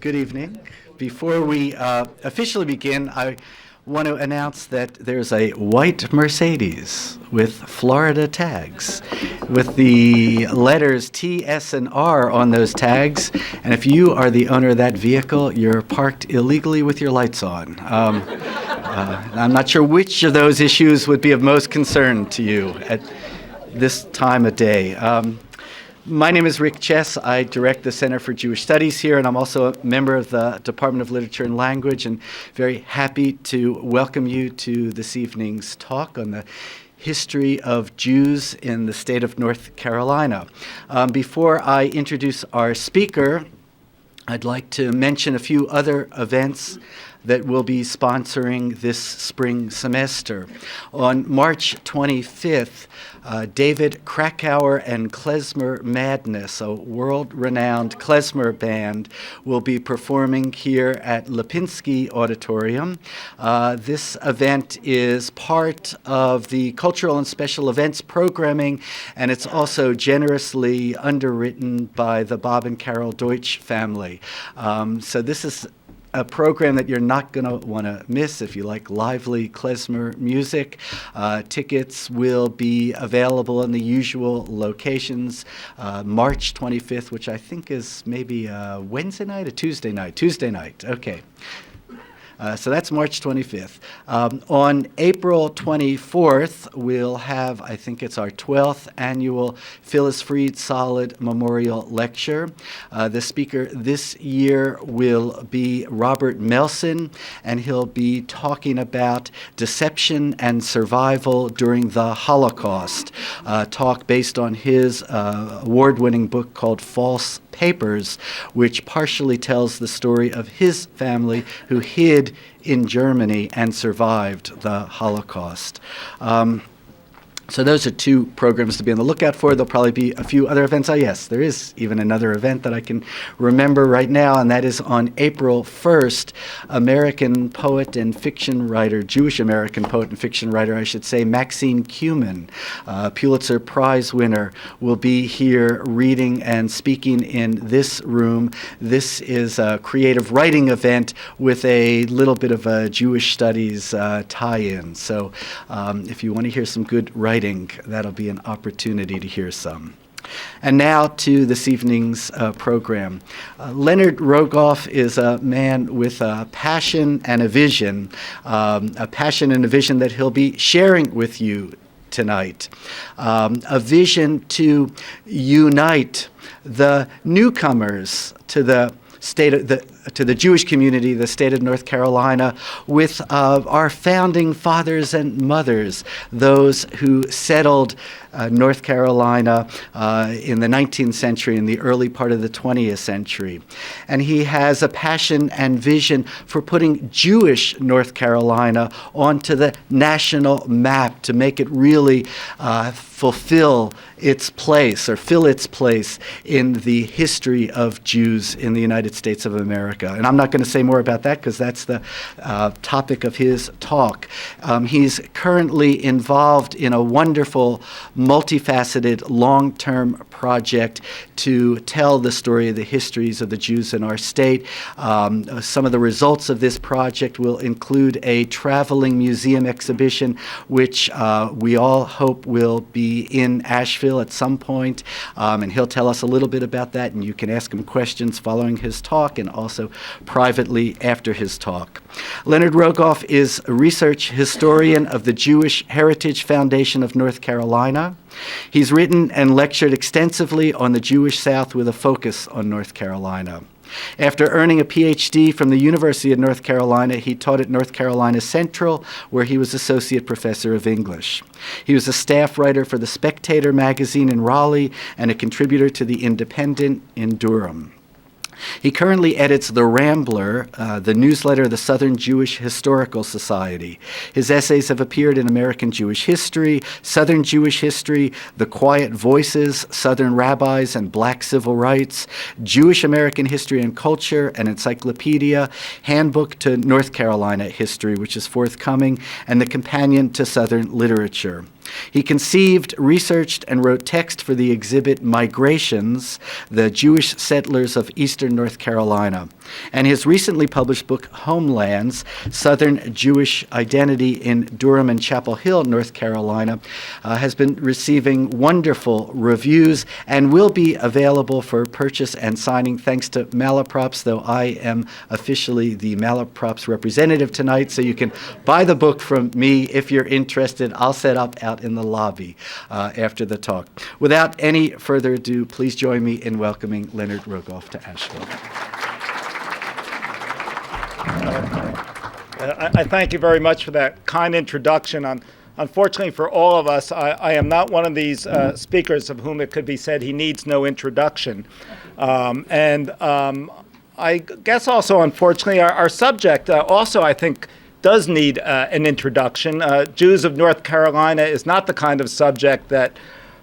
Good evening. Before we officially begin, I want to announce that there's a white Mercedes with Florida tags, with the letters T, S, and R on those tags. And if you are the owner of that vehicle, you're parked illegally with your lights on. I'm not sure which of those issues would be of most concern to you at this time of day. My name is Rick Chess. I direct the Center for Jewish Studies here, and I'm also a member of the Department of Literature and Language, and very happy to welcome you to this evening's talk on the history of Jews in the state of North Carolina. Before I introduce our speaker, I'd like to mention a few other events that will be sponsoring this spring semester. On March 25th, David Krakauer and Klezmer Madness, a world-renowned klezmer band, will be performing here at Lipinski Auditorium. This event is part of the Cultural and Special Events programming, and it's also generously underwritten by the Bob and Carol Deutsch family. So this is a program that you're not going to want to miss if you like lively klezmer music. Tickets will be available in the usual locations. March 25th, which I think is maybe a Wednesday night, a Tuesday night? Tuesday night, okay. So that's March 25th. On April 24th, we'll have, I think it's our 12th annual Phyllis Freed Solid Memorial Lecture. The speaker this year will be Robert Melson, and he'll be talking about deception and survival during the Holocaust, talk based on his award-winning book called False Papers, which partially tells the story of his family who hid in Germany and survived the Holocaust. So those are two programs to be on the lookout for. There'll probably be a few other events. Oh, yes, there is even another event that I can remember right now, and that is on April 1st. American poet and fiction writer, Jewish American poet and fiction writer, I should say, Maxine Kumin, Pulitzer Prize winner, will be here reading and speaking in this room. This is a creative writing event with a little bit of a Jewish studies tie-in. So if you want to hear some good writing, that'll be an opportunity to hear some. And now to this evening's program. Leonard Rogoff is a man with a passion and a vision that he'll be sharing with you tonight. A vision to unite the newcomers to the to the Jewish community, the state of North Carolina, with our founding fathers and mothers, those who settled North Carolina in the 19th century and the early part of the 20th century. And he has a passion and vision for putting Jewish North Carolina onto the national map to make it really fulfill its place or fill its place in the history of Jews in the United States of America. And I'm not going to say more about that because that's the topic of his talk. He's currently involved in a wonderful, multifaceted, long-term project to tell the story of the histories of the Jews in our state. Some of the results of this project will include a traveling museum exhibition, which we all hope will be in Asheville at some point. And he'll tell us a little bit about that, and you can ask him questions following his talk and also privately after his talk. Leonard Rogoff is a research historian of the Jewish Heritage Foundation of North Carolina. He's written and lectured extensively on the Jewish South with a focus on North Carolina. After earning a PhD from the University of North Carolina, he taught at North Carolina Central, where he was Associate Professor of English. He was a staff writer for the Spectator magazine in Raleigh and a contributor to the Independent in Durham. He currently edits The Rambler, the newsletter of the Southern Jewish Historical Society. His essays have appeared in American Jewish History, Southern Jewish History, The Quiet Voices, Southern Rabbis and Black Civil Rights, Jewish American History and Culture, an encyclopedia, Handbook to North Carolina History, which is forthcoming, and the Companion to Southern Literature. He conceived, researched, and wrote text for the exhibit Migrations, the Jewish Settlers of Eastern North Carolina. And his recently published book, Homelands, Southern Jewish Identity in Durham and Chapel Hill, North Carolina, has been receiving wonderful reviews and will be available for purchase and signing thanks to Malaprops, though I am officially the Malaprops representative tonight, so you can buy the book from me if you're interested. I'll set up out in the lobby after the talk. Without any further ado, please join me in welcoming Leonard Rogoff to Asheville. I thank you very much for that kind introduction. Unfortunately for all of us, I am not one of these speakers of whom it could be said he needs no introduction. I guess also, unfortunately, our subject also, I think, does need an introduction. Jews of North Carolina is not the kind of subject that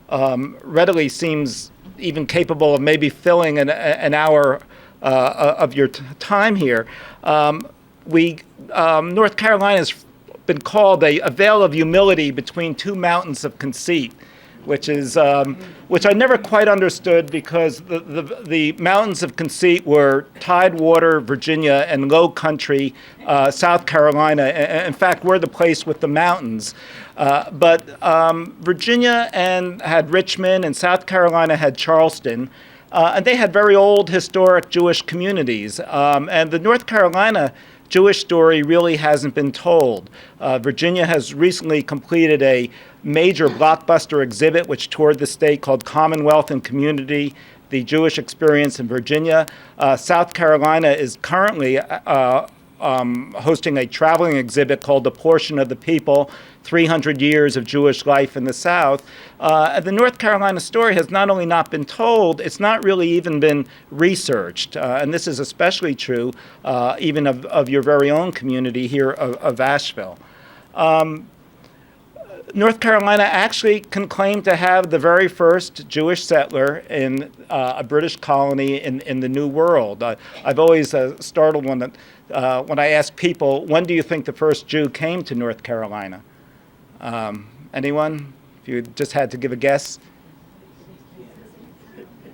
readily seems even capable of maybe filling an hour of your time here. North Carolina has been called a vale of humility between two mountains of conceit, which I never quite understood, because the mountains of conceit were Tidewater, Virginia, and Low Country, South Carolina. In fact, we're the place with the mountains. But Virginia had Richmond, and South Carolina had Charleston. And they had very old historic Jewish communities. And the North Carolina Jewish story really hasn't been told. Virginia has recently completed a major blockbuster exhibit which toured the state called Commonwealth and Community, The Jewish Experience in Virginia. South Carolina is currently hosting a traveling exhibit called The Portion of the People, 300 Years of Jewish Life in the South. The North Carolina story has not only not been told, it's not really even been researched. And this is especially true even of your very own community here of Asheville. North Carolina actually can claim to have the very first Jewish settler in a British colony in the New World. I've always startled when I ask people, when do you think the first Jew came to North Carolina? Anyone? If you just had to give a guess.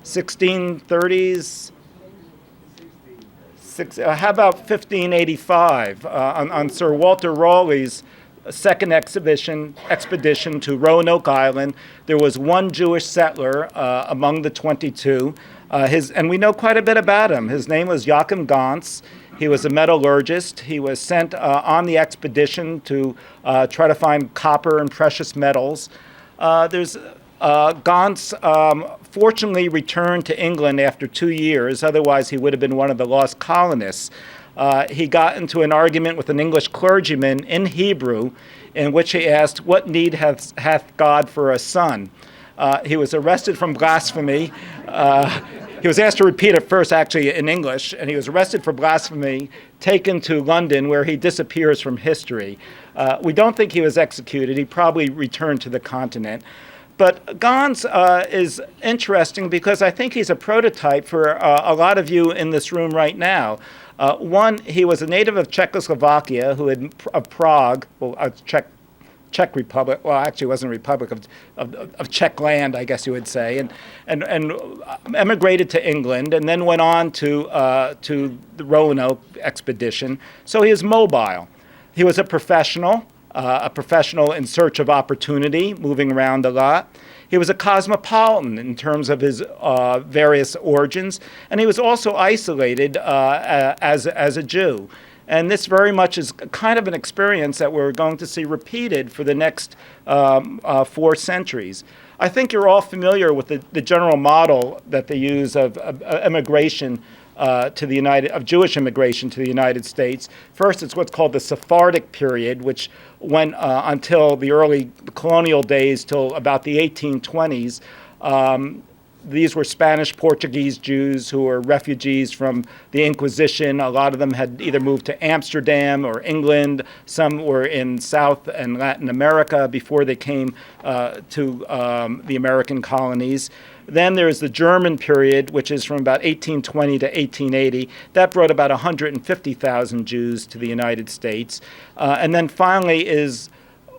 1630s? How about 1585 on Sir Walter Raleigh's second expedition to Roanoke Island? There was one Jewish settler among the 22, and we know quite a bit about him. His name was Joachim Gans. He was a metallurgist. He was sent on the expedition to try to find copper and precious metals. Gans fortunately returned to England after 2 years. Otherwise, he would have been one of the lost colonists. He got into an argument with an English clergyman in Hebrew, in which he asked, "What need hath God for a son?" He was arrested for blasphemy. He was asked to repeat it first, actually, in English, and he was arrested for blasphemy, taken to London, where he disappears from history. We don't think he was executed. He probably returned to the continent. But Gans is interesting because I think he's a prototype for a lot of you in this room right now. One, he was a native of Czechoslovakia, of Prague, Czech Republic. Well, actually, it wasn't a republic of Czech land, I guess you would say, and emigrated to England, and then went on to the Roanoke expedition. So he is mobile. He was a professional in search of opportunity, moving around a lot. He was a cosmopolitan in terms of his various origins, and he was also isolated as a Jew. And this very much is kind of an experience that we're going to see repeated for the next 4 centuries. I think you're all familiar with the general model that they use of immigration of Jewish immigration to the United States. First, it's what's called the Sephardic period, which went until the early colonial days, till about the 1820s. These were Spanish Portuguese Jews who were refugees from the Inquisition. A lot of them had either moved to Amsterdam or England. Some were in South and Latin America before they came to the American colonies. Then there's the German period, which is from about 1820 to 1880. That brought about 150,000 Jews to the United States. And then finally is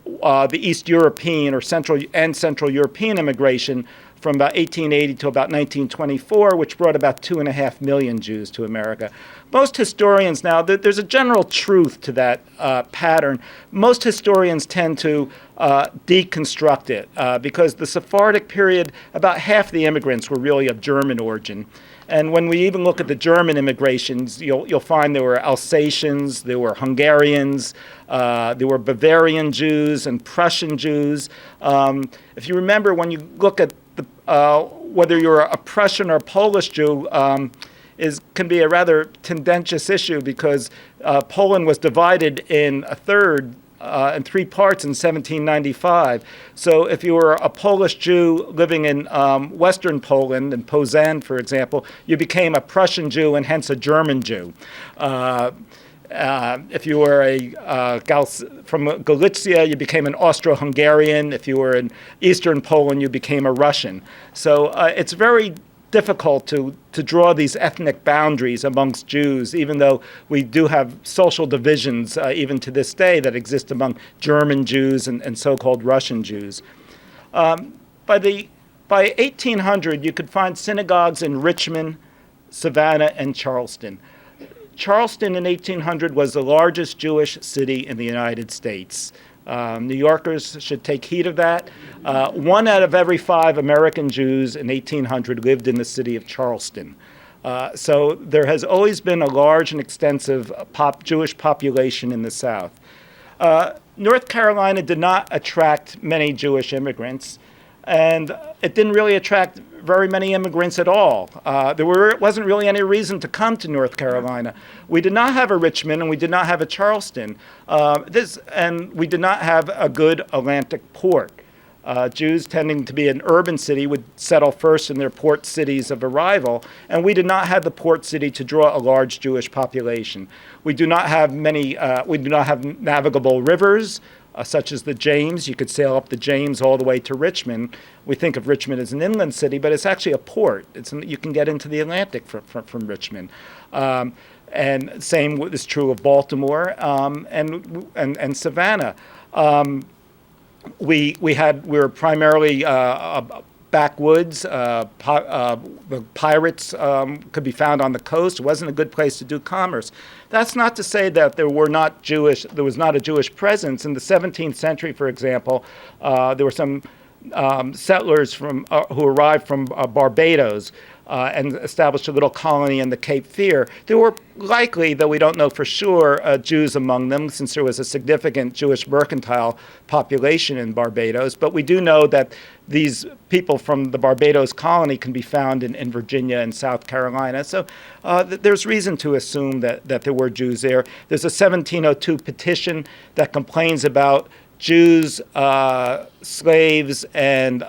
the East European or Central European immigration from about 1880 to about 1924, which brought about 2.5 million Jews to America. Most historians now, there's a general truth to that pattern. Most historians tend to deconstruct it because the Sephardic period, about half the immigrants were really of German origin. And when we even look at the German immigrations, you'll find there were Alsatians, there were Hungarians, there were Bavarian Jews and Prussian Jews. If you remember, when you look at whether you're a Prussian or Polish Jew, can be a rather tendentious issue because Poland was divided in in 3 parts in 1795. So if you were a Polish Jew living in Western Poland, in Poznań, for example, you became a Prussian Jew and hence a German Jew. If you were from Galicia, you became an Austro-Hungarian. If you were in Eastern Poland, you became a Russian. So it's very difficult to draw these ethnic boundaries amongst Jews, even though we do have social divisions even to this day that exist among German Jews and so-called Russian Jews. By 1800, you could find synagogues in Richmond, Savannah, and Charleston. Charleston in 1800 was the largest Jewish city in the United States. New Yorkers should take heed of that. 1 out of every 5 American Jews in 1800 lived in the city of Charleston. So there has always been a large and extensive Jewish population in the South. North Carolina did not attract many Jewish immigrants, and it didn't really attract very many immigrants at all. There wasn't really any reason to come to North Carolina. We did not have a Richmond, and we did not have a Charleston, and we did not have a good Atlantic port. Jews tending to be an urban city would settle first in their port cities of arrival, and we did not have the port city to draw a large Jewish population. We do not have navigable rivers, such as the James. You could sail up the James all the way to Richmond. We think of Richmond as an inland city, but it's actually a port. You can get into the Atlantic from Richmond. And same is true of Baltimore and Savannah. We were primarily backwoods. The pirates could be found on the coast. It wasn't a good place to do commerce. That's not to say that there was not a Jewish presence. In the 17th century, for example, there were some settlers who arrived from Barbados and established a little colony in the Cape Fear. There were likely, though we don't know for sure, Jews among them, since there was a significant Jewish mercantile population in Barbados. But we do know that these people from the Barbados colony can be found in Virginia and South Carolina. So there's reason to assume that there were Jews there. There's a 1702 petition that complains about Jews, slaves, and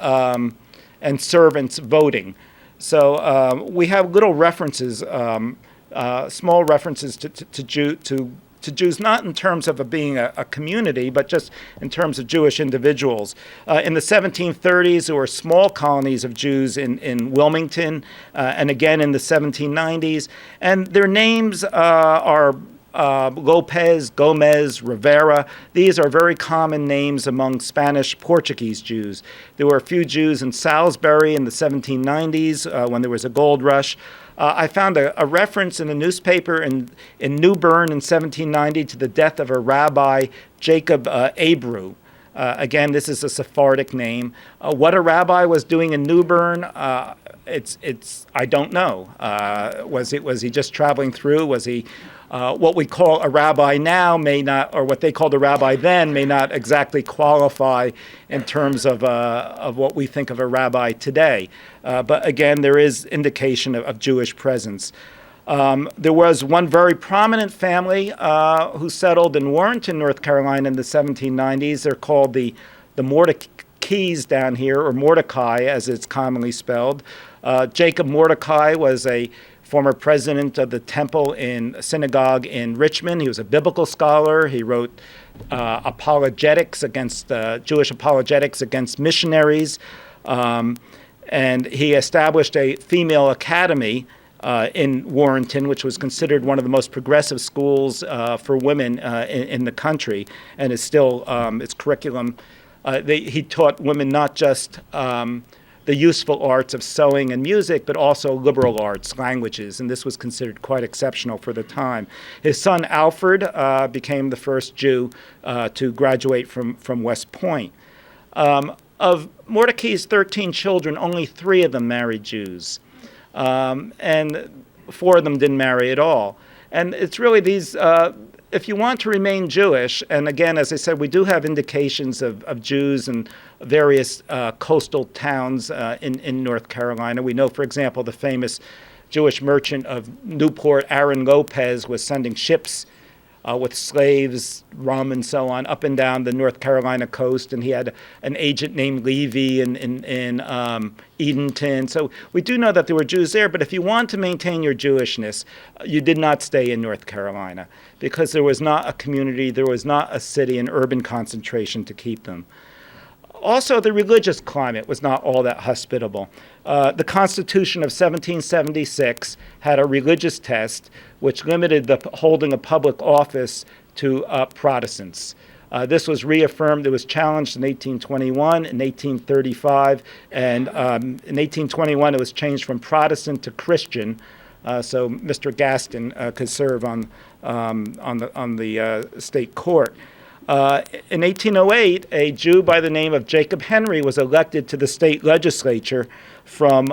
servants voting. So we have little references, small references to Jews, not in terms of being a community, but just in terms of Jewish individuals. In the 1730s, there were small colonies of Jews in Wilmington, and again in the 1790s. And their names are Lopez, Gomez, Rivera. These are very common names among Spanish Portuguese Jews. There were a few Jews in Salisbury in the 1790s when there was a gold rush. I found a reference in a newspaper in New Bern in 1790 to the death of a rabbi, Jacob Abreu. Again, this is a Sephardic name. What a rabbi was doing in New Bern, I don't know. Was he just traveling through? Was he what we call a rabbi now may not, or what they called a rabbi then may not exactly qualify in terms of what we think of a rabbi today. But again, there is indication of Jewish presence. There was one very prominent family who settled in Warrenton, North Carolina in the 1790s. They're called the Mordecais down here, or Mordecai as it's commonly spelled. Jacob Mordecai was a former president of the Temple Synagogue in Richmond. He was a biblical scholar. He wrote apologetics against Jewish apologetics against missionaries, and he established a female academy in Warrenton, which was considered one of the most progressive schools for women in the country, and is still its curriculum. He taught women not just the useful arts of sewing and music, but also liberal arts, languages, and this was considered quite exceptional for the time. His son Alfred became the first Jew to graduate from West Point. Of Mordecai's 13 children, only 3 of them married Jews, and 4 of them didn't marry at all. And it's really these, if you want to remain Jewish, and again, as I said, we do have indications of Jews in various coastal towns in North Carolina. We know, for example, the famous Jewish merchant of Newport, Aaron Lopez, was sending ships with slaves, rum, and so on, up and down the North Carolina coast, and he had an agent named Levy in Edenton. So we do know that there were Jews there, but if you want to maintain your Jewishness, you did not stay in North Carolina, because there was not a community, there was not a city, an urban concentration to keep them. Also, the religious climate was not all that hospitable. The Constitution of 1776 had a religious test which limited the holding of public office to Protestants. This was reaffirmed. It was challenged in 1821, in 1835, and in 1821 it was changed from Protestant to Christian. So Mr. Gaston could serve on the state court. In 1808, a Jew by the name of Jacob Henry was elected to the state legislature from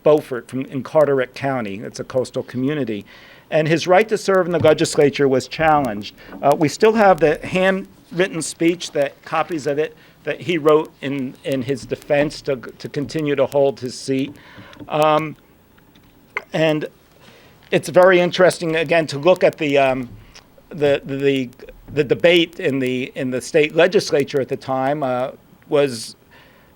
Beaufort, in Carteret County. It's a coastal community. And his right to serve in the legislature was challenged. We still have the handwritten speech, copies of it, that he wrote in his defense to continue to hold his seat. And it's very interesting, again, to look at the debate in the state legislature at the time. Was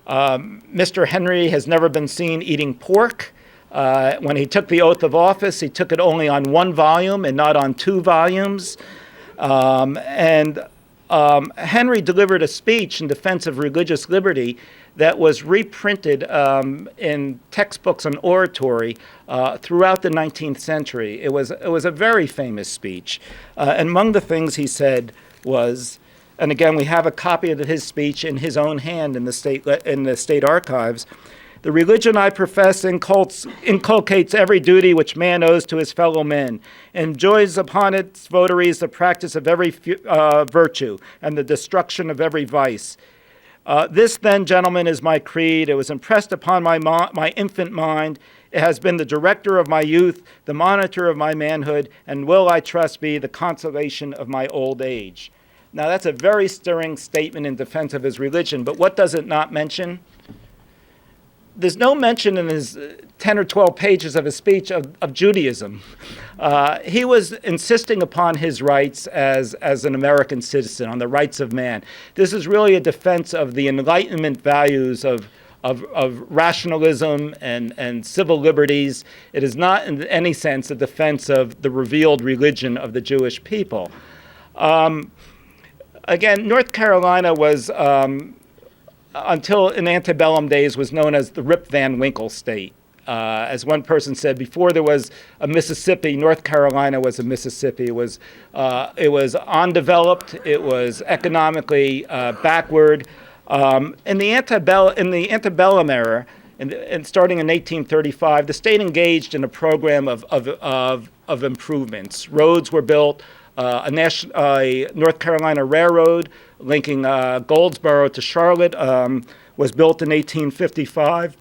Mr. Henry has never been seen eating pork. When he took the oath of office, he took it only on 1 volume and not on 2 volumes. Henry delivered a speech in defense of religious liberty that was reprinted in textbooks on oratory throughout the 19th century. It was a very famous speech. And among the things he said was, and again, we have a copy of his speech in his own hand in the state archives. The religion I profess inculcates every duty which man owes to his fellow men, enjoins upon its votaries the practice of every virtue and the destruction of every vice. This, then, gentlemen, is my creed. It was impressed upon my infant mind. It has been the director of my youth, the monitor of my manhood, and will, I trust, be the consolation of my old age. Now, that's a very stirring statement in defense of his religion, but what does it not mention? There's no mention in his 10 or 12 pages of his speech of Judaism. He was insisting upon his rights as an American citizen, on the rights of man. This is really a defense of the Enlightenment values of rationalism and civil liberties. It is not in any sense a defense of the revealed religion of the Jewish people. Again, North Carolina was, until in antebellum days, was known as the Rip Van Winkle state. As one person said, before there was a Mississippi, North Carolina was a Mississippi. It was undeveloped. It was economically backward. In the antebellum era, and starting in 1835, the state engaged in a program of improvements. Roads were built. A North Carolina railroad linking Goldsboro to Charlotte was built in 1855.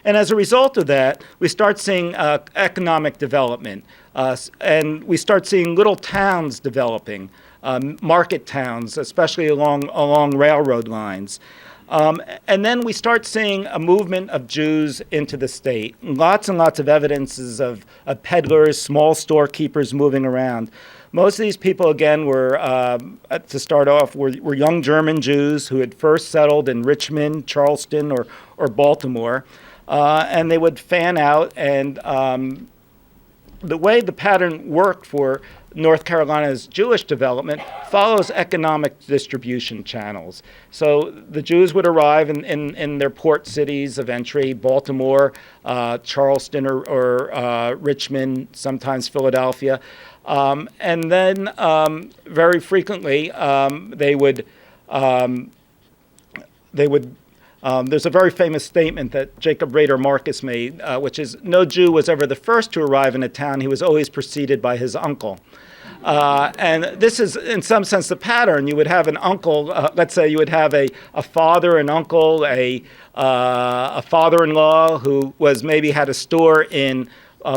And as a result of that, we start seeing economic development, and we start seeing little towns developing, market towns, especially along railroad lines. And then we start seeing a movement of Jews into the state. Lots and lots of evidences of peddlers, small storekeepers moving around. Most of these people, again, were, to start off, were young German Jews who had first settled in Richmond, Charleston, or Baltimore. And they would fan out and the way the pattern worked for North Carolina's Jewish development follows economic distribution channels. So the Jews would arrive in their port cities of entry, Baltimore, Charleston, or Richmond, sometimes Philadelphia. And then very frequently they would there's a very famous statement that Jacob Rader Marcus made, which is, no Jew was ever the first to arrive in a town. He was always preceded by his uncle. And this is, in some sense, the pattern. You would have an uncle, let's say you would have a father, an uncle, a father-in-law who maybe had a store in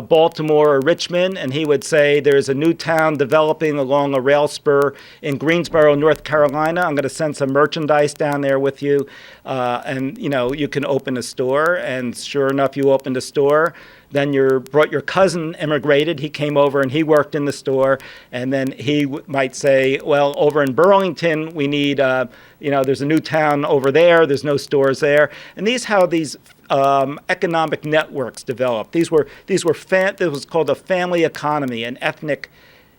Baltimore or Richmond, and he would say, there's a new town developing along a rail spur in Greensboro, North Carolina. I'm going to send some merchandise down there with you, and you can open a store. And sure enough, you opened a store. Then your cousin immigrated. He came over and he worked in the store. And then he might say, well, over in Burlington, we need, there's a new town over there. There's no stores there. And these economic networks developed. This was called a family economy, an ethnic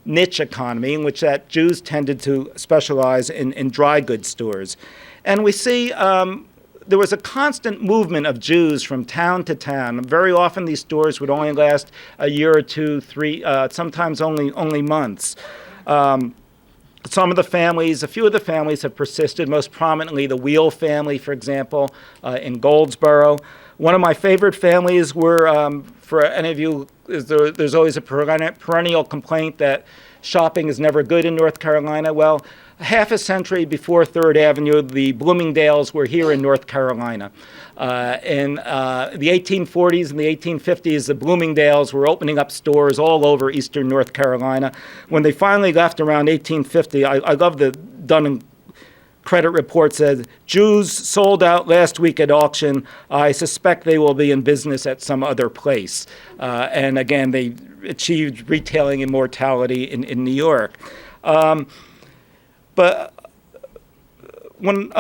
niche economy, in which that Jews tended to specialize in dry goods stores. And we see there was a constant movement of Jews from town to town. Very often these stores would only last a year or two, three, sometimes only months. A few of the families have persisted, most prominently the Wheel family, for example, in Goldsboro. One of my favorite families were, for any of you, there's always a perennial complaint that shopping is never good in North Carolina. Well, half a century before 3rd Avenue, the Bloomingdales were here in North Carolina. In the 1840s and the 1850s, the Bloomingdales were opening up stores all over eastern North Carolina. When they finally left around 1850, I love the Dun & Credit report said, Jews sold out last week at auction. I suspect they will be in business at some other place. And again, they achieved retailing immortality in New York. But when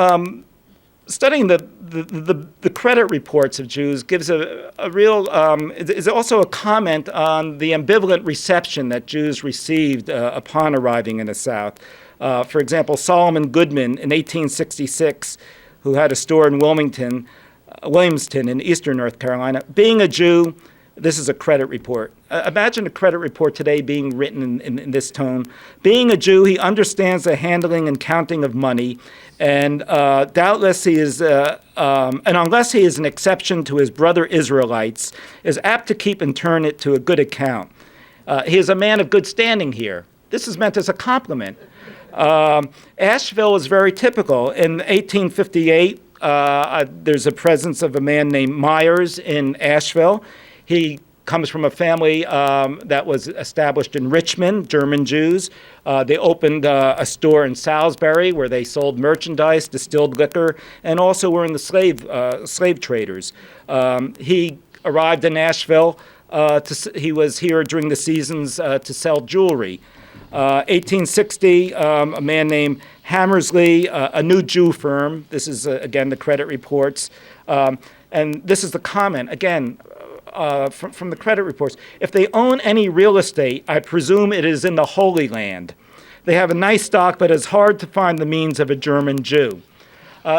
studying the credit reports of Jews gives a real, is also a comment on the ambivalent reception that Jews received upon arriving in the South. For example, Solomon Goodman in 1866, who had a store in Wilmington in eastern North Carolina, being a Jew, this is a credit report. Imagine a credit report today being written in this tone. Being a Jew, he understands the handling and counting of money, and doubtless he is, and unless he is an exception to his brother Israelites, is apt to keep and turn it to a good account. He is a man of good standing here. This is meant as a compliment. Asheville is very typical. In 1858, there's a presence of a man named Myers in Asheville. He comes from a family that was established in Richmond, German Jews. They opened a store in Salisbury where they sold merchandise, distilled liquor, and also were in the slave traders. He arrived in Asheville. He was here during the seasons to sell jewelry. 1860, a man named Hammersley, a new Jew firm. This is, again, the credit reports. And this is the comment, again, from the credit reports. If they own any real estate, I presume it is in the Holy Land. They have a nice stock, but it's hard to find the means of a German Jew.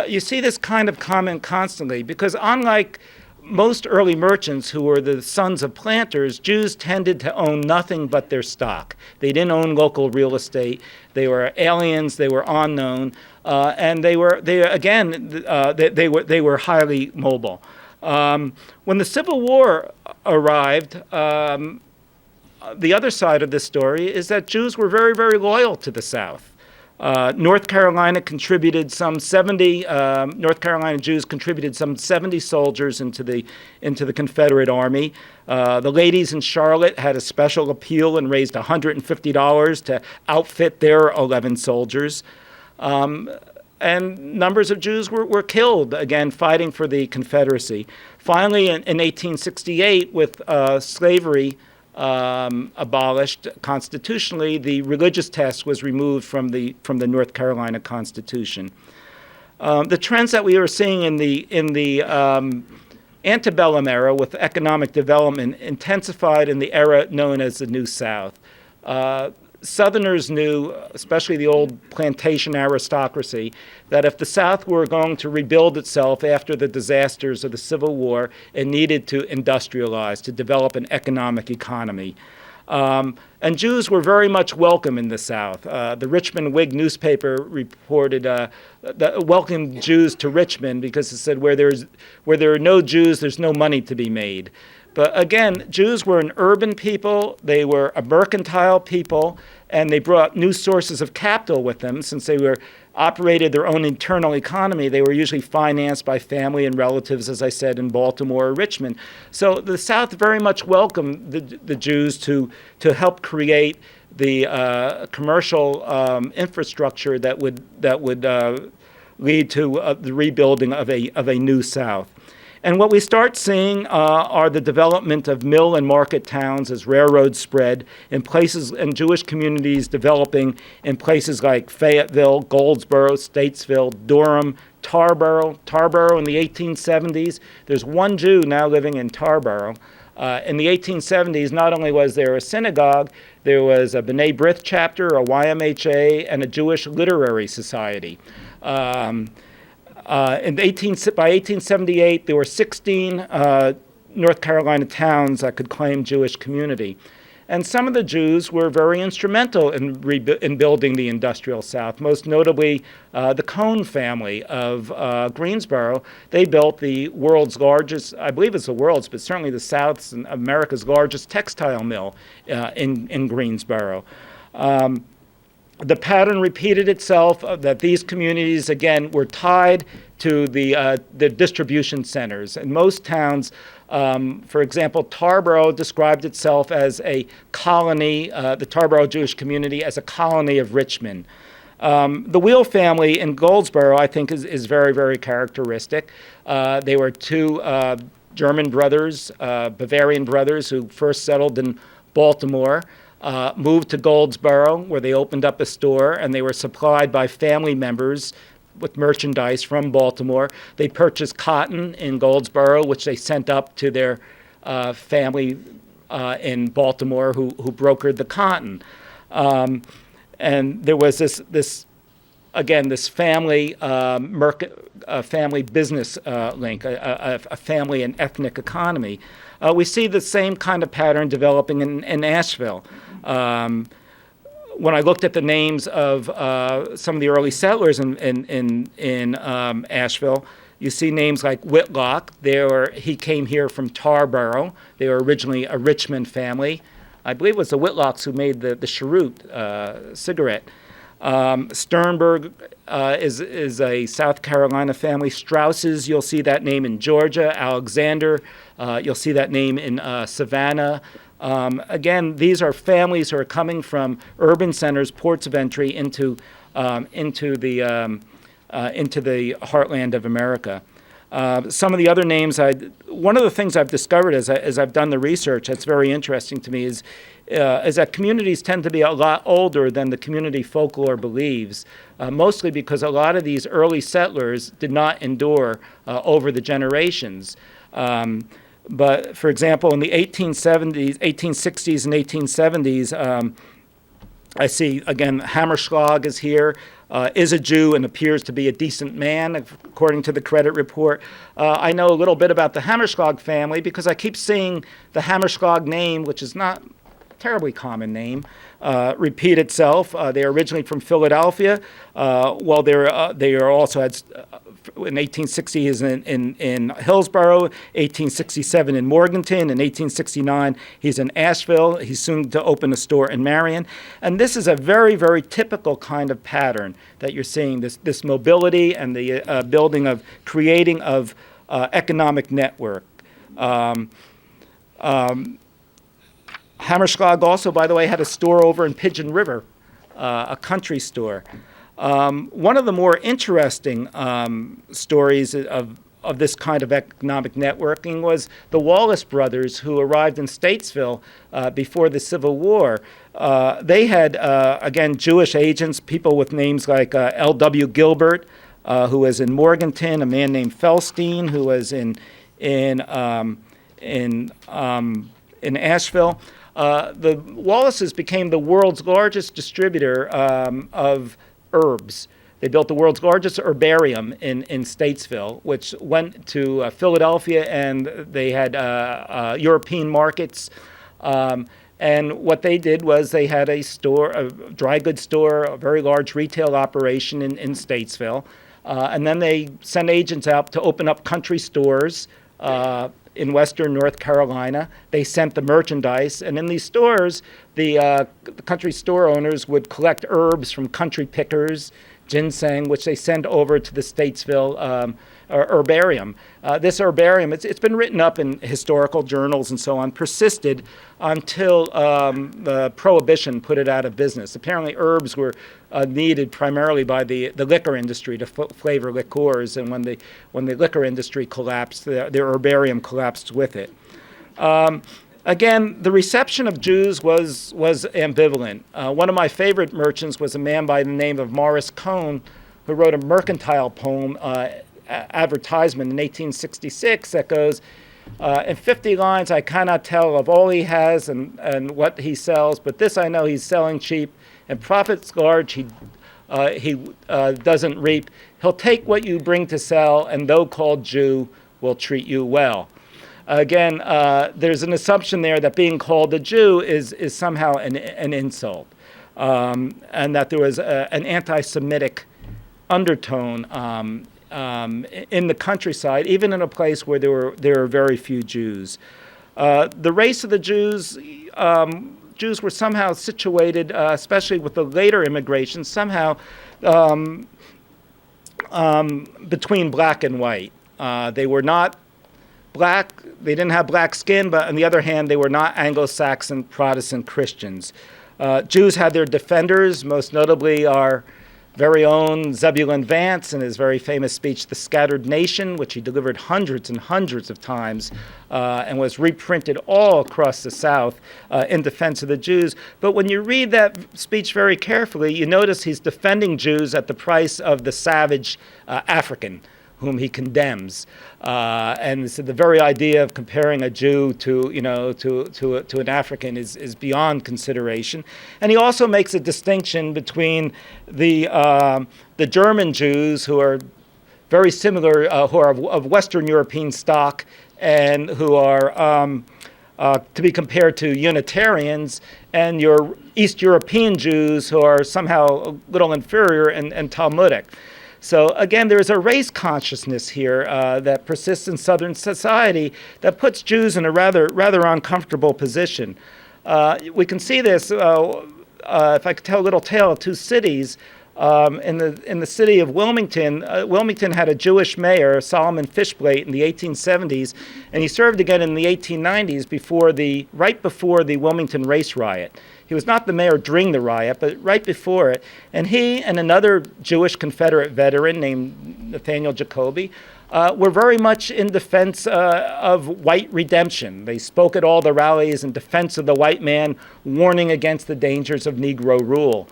You see this kind of comment constantly because unlike most early merchants who were the sons of planters, Jews tended to own nothing but their stock. They didn't own local real estate. They were aliens. They were unknown, and they were highly mobile. When the Civil War arrived, the other side of this story is that Jews were very, very loyal to the South. North Carolina contributed some 70. North Carolina Jews contributed some 70 soldiers into the Confederate Army. The ladies in Charlotte had a special appeal and raised $150 to outfit their 11 soldiers. And numbers of Jews were killed, again, fighting for the Confederacy. Finally, in 1868, with slavery abolished constitutionally, the religious test was removed from the North Carolina Constitution. The trends that we are seeing in antebellum era with economic development intensified in the era known as the New South. Southerners knew, especially the old plantation aristocracy, that if the South were going to rebuild itself after the disasters of the Civil War, it needed to industrialize, to develop an economic economy. And Jews were very much welcome in the South. The Richmond Whig newspaper reported welcomed Jews to Richmond because it said where there are no Jews, there's no money to be made. But again, Jews were an urban people, they were a mercantile people, and they brought new sources of capital with them. Since they operated their own internal economy, they were usually financed by family and relatives, as I said, in Baltimore or Richmond. So the South very much welcomed the Jews to help create the commercial infrastructure that would lead to the rebuilding of a new South. And what we start seeing are the development of mill and market towns as railroads spread in places and Jewish communities developing in places like Fayetteville, Goldsboro, Statesville, Durham, Tarboro in the 1870s. There's one Jew now living in Tarboro. In the 1870s, not only was there a synagogue, there was a B'nai B'rith chapter, a YMHA, and a Jewish literary society. By 1878, there were 16 North Carolina towns that could claim Jewish community. And some of the Jews were very instrumental in building the industrial South, most notably the Cohn family of Greensboro. They built the world's largest, I believe it's the world's, but certainly the South's and America's largest textile mill in Greensboro. The pattern repeated itself that these communities, again, were tied to the distribution centers. In most towns, for example, Tarboro described itself as a colony, the Tarboro Jewish community as a colony of Richmond. The Wheel family in Goldsboro, I think, is very, very characteristic. They were two German brothers, Bavarian brothers, who first settled in Baltimore. Moved to Goldsboro, where they opened up a store, and they were supplied by family members with merchandise from Baltimore. They purchased cotton in Goldsboro, which they sent up to their family in Baltimore, who brokered the cotton. And there was this family family business link, a family and ethnic economy. We see the same kind of pattern developing in Asheville. When I looked at the names of some of the early settlers in Asheville, you see names like Whitlock. He came here from Tarboro. They were originally a Richmond family. I believe it was the Whitlocks who made the cheroot cigarette. Sternberg is a South Carolina family. Strausses, you'll see that name in Georgia. Alexander, you'll see that name in Savannah. Again, these are families who are coming from urban centers, ports of entry into the heartland of America. Some of the other names, one of the things I've discovered as I've done the research that's very interesting to me is that communities tend to be a lot older than the community folklore believes, mostly because a lot of these early settlers did not endure over the generations. But for example, in the 1860s and 1870s, I see, again, Hammerschlag is here, is a Jew and appears to be a decent man, according to the credit report. I know a little bit about the Hammerschlag family because I keep seeing the Hammerschlag name, which is not a terribly common name, repeat itself. They are originally from Philadelphia. They are also had in 1860 is in Hillsborough, 1867 in Morganton, in 1869 he's in Asheville. He's soon to open a store in Marion. And this is a very, very typical kind of pattern that you're seeing, this mobility and the creating of economic network. Hammerschlag also, by the way, had a store over in Pigeon River, a country store. One of the more interesting stories of this kind of economic networking was the Wallace brothers, who arrived in Statesville before the Civil War. They had, again, Jewish agents, people with names like L.W. Gilbert, who was in Morganton, a man named Felstein, who was in in Asheville. The Wallaces became the world's largest distributor of herbs. They built the world's largest herbarium in Statesville, which went to Philadelphia, and they had European markets. And what they did was they had a store, a dry goods store, a very large retail operation in Statesville. And then they sent agents out to open up country stores in western North Carolina. They sent the merchandise. And in these stores, the country store owners would collect herbs from country pickers, ginseng, which they send over to the Statesville herbarium. This herbarium, it's been written up in historical journals and so on, persisted until the Prohibition put it out of business. Apparently herbs were needed primarily by the liquor industry to flavor liqueurs, and when the liquor industry collapsed, the herbarium collapsed with it. Again, the reception of Jews was ambivalent. One of my favorite merchants was a man by the name of Morris Cohn, who wrote a mercantile poem, advertisement in 1866 that goes, in 50 lines I cannot tell of all he has and what he sells, but this I know, he's selling cheap and profits large he doesn't reap. He'll take what you bring to sell, and though called Jew, will treat you well. Again, there's an assumption there that being called a Jew is somehow an insult, and that there was an anti-Semitic undertone in the countryside, even in a place where there were very few Jews. The race of the Jews, Jews were somehow situated, especially with the later immigration, somehow between black and white. They were not black, they didn't have black skin, but on the other hand, they were not Anglo-Saxon Protestant Christians. Jews had their defenders, most notably our very own Zebulon Vance in his very famous speech, The Scattered Nation, which he delivered hundreds and hundreds of times and was reprinted all across the South in defense of the Jews. But when you read that speech very carefully, you notice he's defending Jews at the price of the savage African, whom he condemns, and so the very idea of comparing a Jew to an African is beyond consideration. And he also makes a distinction between the German Jews, who are very similar, who are of Western European stock, and who are to be compared to Unitarians, and your East European Jews, who are somehow a little inferior and Talmudic. So again, there is a race consciousness here that persists in Southern society that puts Jews in a rather uncomfortable position. We can see this, if I could tell a little tale of two cities. In the city of Wilmington, Wilmington had a Jewish mayor, Solomon Fishblate, in the 1870s, and he served again in the 1890s, right before the Wilmington race riot. He was not the mayor during the riot, but right before it. And he and another Jewish Confederate veteran named Nathaniel Jacoby were very much in defense of white redemption. They spoke at all the rallies in defense of the white man, warning against the dangers of Negro rule.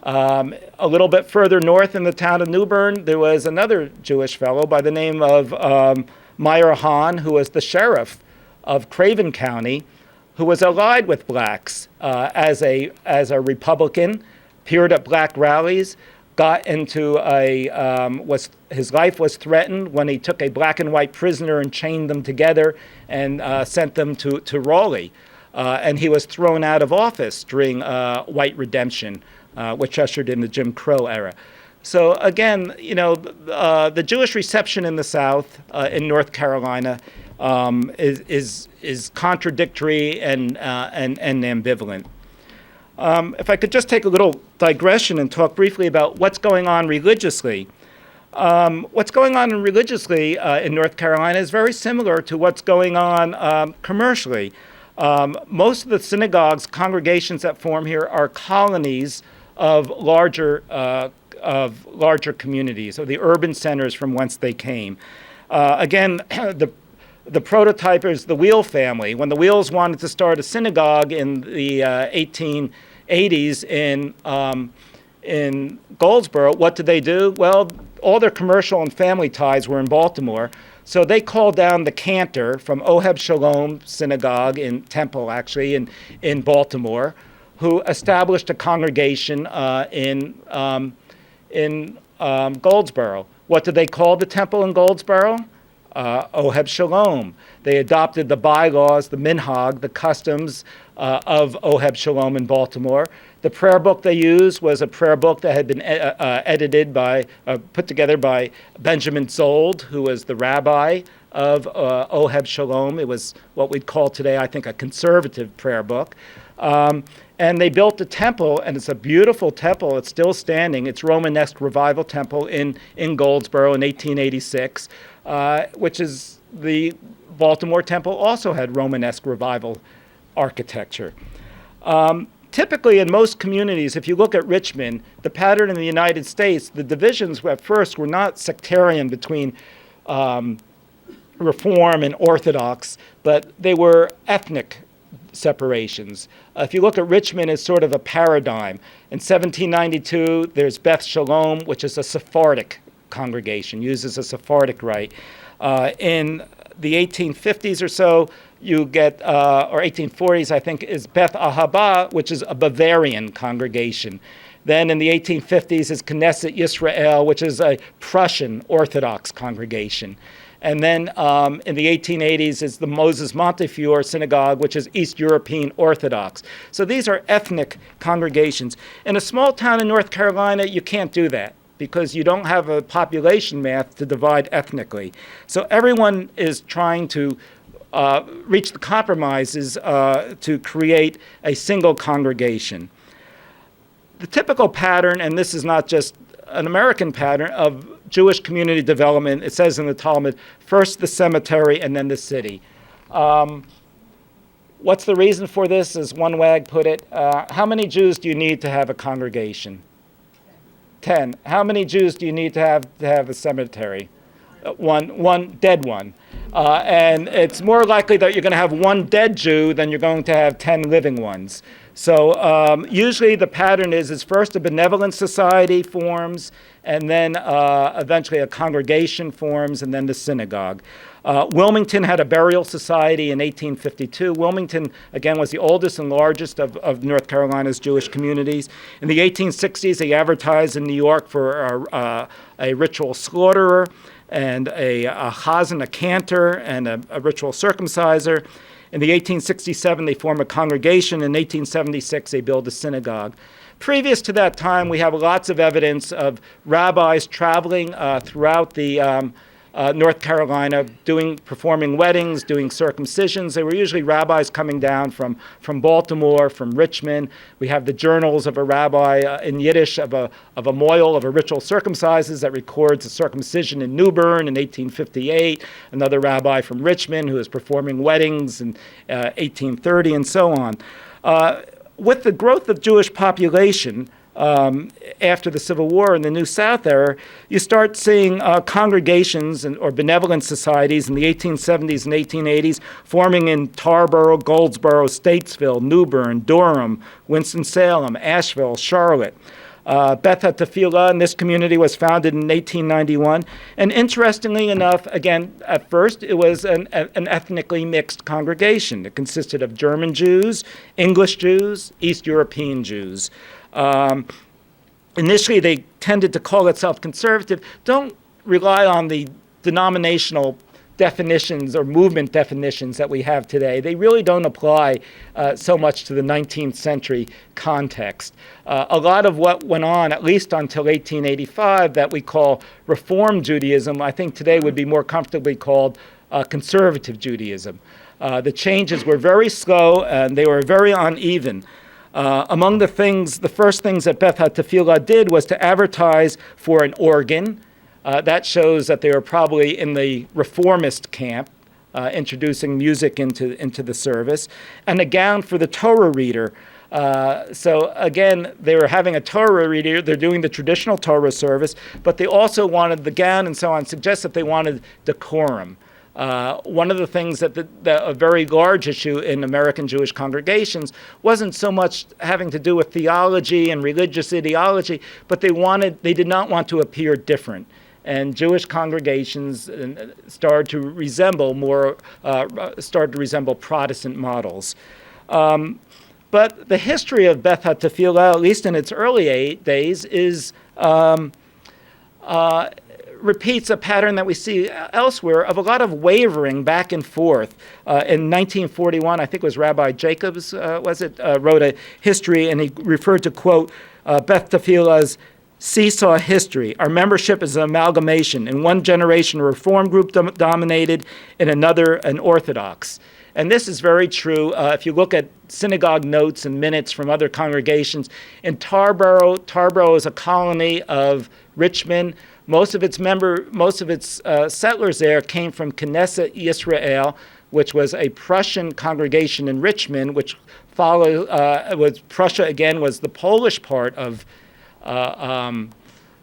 A little bit further north in the town of New Bern, there was another Jewish fellow by the name of Meyer Hahn, who was the sheriff of Craven County, who was allied with blacks as a Republican, appeared at black rallies, got into his life was threatened when he took a black and white prisoner and chained them together and sent them to Raleigh. And he was thrown out of office during white redemption, which ushered in the Jim Crow era. So again, the Jewish reception in the South, in North Carolina, is contradictory and ambivalent. If I could just take a little digression and talk briefly about what's going on religiously. What's going on religiously in North Carolina is very similar to what's going on commercially. Most of the synagogues, congregations that form here are colonies of larger communities, or the urban centers from whence they came. Again, the prototype is the Wheel family. When the Wheels wanted to start a synagogue in the 1880s in Goldsboro, what did they do? Well, all their commercial and family ties were in Baltimore. So they called down the cantor from Oheb Shalom Synagogue temple actually in Baltimore, who established a congregation in Goldsboro. What did they call the temple in Goldsboro? Oheb Shalom. They adopted the bylaws, the minhag, the customs of Oheb Shalom in Baltimore. The prayer book they used was a prayer book that had been put together by Benjamin Zold, who was the rabbi of Oheb Shalom. It was what we'd call today, I think, a conservative prayer book. And they built a temple, and it's a beautiful temple. It's still standing. It's Romanesque Revival Temple in Goldsboro in 1886, which is the Baltimore Temple also had Romanesque Revival architecture. Typically, in most communities, if you look at Richmond, the pattern in the United States, the divisions at first were not sectarian between Reform and Orthodox, but they were ethnic separations. If you look at Richmond as sort of a paradigm, in 1792, there's Beth Shalom, which is a Sephardic congregation, uses a Sephardic rite. In the 1850s or so, you get, or 1840s, I think, is Beth Ahaba, which is a Bavarian congregation. Then in the 1850s is Knesset Yisrael, which is a Prussian Orthodox congregation. And then in the 1880s is the Moses Montefiore Synagogue, which is East European Orthodox. So these are ethnic congregations. In a small town in North Carolina, you can't do that because you don't have a population math to divide ethnically. So everyone is trying to reach the compromises to create a single congregation. The typical pattern, and this is not just an American pattern, of Jewish community development, it says in the Talmud, first the cemetery and then the city. What's the reason for this, as one wag put it? How many Jews do you need to have a congregation? 10. How many Jews do you need to have a cemetery? One dead one. And it's more likely that you're going to have one dead Jew than you're going to have 10 living ones. So usually the pattern is first a benevolent society forms, and then eventually a congregation forms, and then the synagogue. Wilmington had a burial society in 1852. Wilmington, again, was the oldest and largest of North Carolina's Jewish communities. In the 1860s, they advertised in New York for a ritual slaughterer, and a chazan, a cantor, and a ritual circumciser. In the 1867, they form a congregation. In 1876, they build a synagogue. Previous to that time, we have lots of evidence of rabbis traveling throughout the North Carolina, performing weddings, doing circumcisions. They were usually rabbis coming down from Baltimore, from Richmond. We have the journals of a rabbi in Yiddish of a moil of a ritual circumcises that records a circumcision in New Bern in 1858. Another rabbi from Richmond who is performing weddings in 1830, and so on. With the growth of Jewish population, after the Civil War in the New South era, you start seeing congregations or benevolent societies in the 1870s and 1880s forming in Tarboro, Goldsboro, Statesville, New Bern, Durham, Winston-Salem, Asheville, Charlotte. Beth Tefillah in this community was founded in 1891. And interestingly enough, again, at first it was an ethnically mixed congregation. It consisted of German Jews, English Jews, East European Jews. Initially, they tended to call itself conservative. Don't rely on the denominational definitions or movement definitions that we have today. They really don't apply so much to the 19th century context. A lot of what went on, at least until 1885, that we call Reform Judaism, I think today would be more comfortably called conservative Judaism. The changes were very slow and they were very uneven. Among the first things that Beth Tefillah did was to advertise for an organ. That shows that they were probably in the reformist camp, introducing music into the service, and a gown for the Torah reader. So again, they were having a Torah reader. They're doing the traditional Torah service, but they also wanted the gown and so on, suggests that they wanted decorum. One of the things that a very large issue in American Jewish congregations wasn't so much having to do with theology and religious ideology, but they did not want to appear different. and Jewish congregations started to resemble Protestant models. But the history of Beth HaTefillah, at least in its early days, repeats a pattern that we see elsewhere of a lot of wavering back and forth. In 1941, I think it was Rabbi Jacobs, wrote a history, and he referred to, quote, Beth Tefillah's seesaw history. Our membership is an amalgamation. In one generation, a Reform group dominated, in another, an Orthodox. And this is very true. If you look at synagogue notes and minutes from other congregations, in Tarboro is a colony of Richmond. Most of its settlers there came from Knesset Yisrael, which was a Prussian congregation in Richmond, which Prussia again was the Polish part of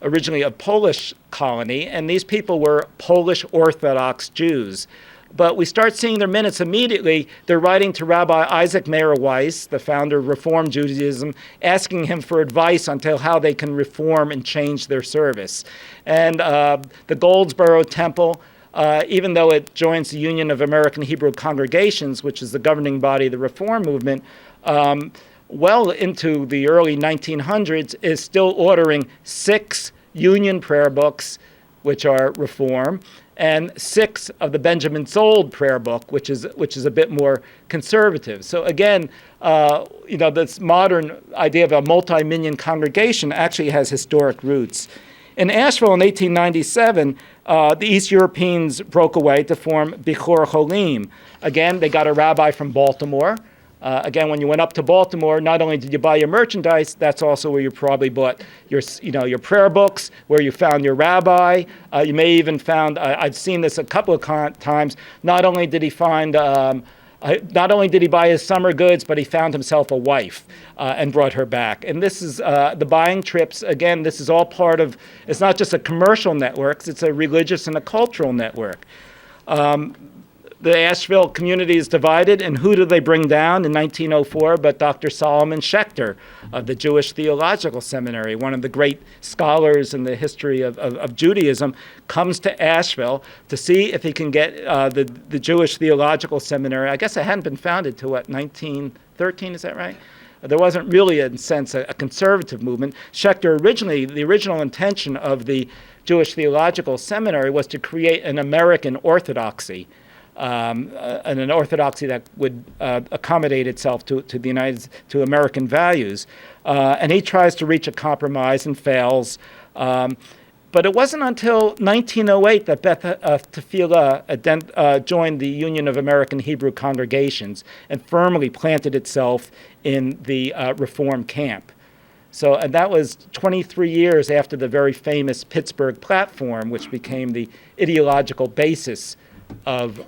originally a Polish colony, and these people were Polish Orthodox Jews. But we start seeing their minutes immediately. They're writing to Rabbi Isaac Meir Weiss, the founder of Reform Judaism, asking him for advice on how they can reform and change their service. And the Goldsboro Temple, even though it joins the Union of American Hebrew Congregations, which is the governing body of the Reform movement, well into the early 1900s, is still ordering 6 Union prayer books, which are Reform, and 6 of the Benjamin Zold prayer book, which is a bit more conservative. So again, this modern idea of a multi-million congregation actually has historic roots. In Asheville in 1897, the East Europeans broke away to form Bichor Cholim. Again, they got a rabbi from Baltimore. Again, when you went up to Baltimore, not only did you buy your merchandise, that's also where you probably bought your prayer books, where you found your rabbi. You may even found, I've seen this a couple of times, not only did he buy his summer goods, but he found himself a wife and brought her back. And this is the buying trips. Again, this is all part of, it's not just a commercial network, it's a religious and a cultural network. The Asheville community is divided, and who do they bring down in 1904 but Dr. Solomon Schechter of the Jewish Theological Seminary, one of the great scholars in the history of Judaism, comes to Asheville to see if he can get the Jewish Theological Seminary. I guess it hadn't been founded till, 1913, is that right? There wasn't really, in a sense, a conservative movement. Schechter the original intention of the Jewish Theological Seminary was to create an American orthodoxy, and an orthodoxy that would accommodate itself to American values. And he tries to reach a compromise and fails. But it wasn't until 1908 that Beth Tefillah joined the Union of American Hebrew Congregations and firmly planted itself in the Reform camp. And that was 23 years after the very famous Pittsburgh Platform, which became the ideological basis of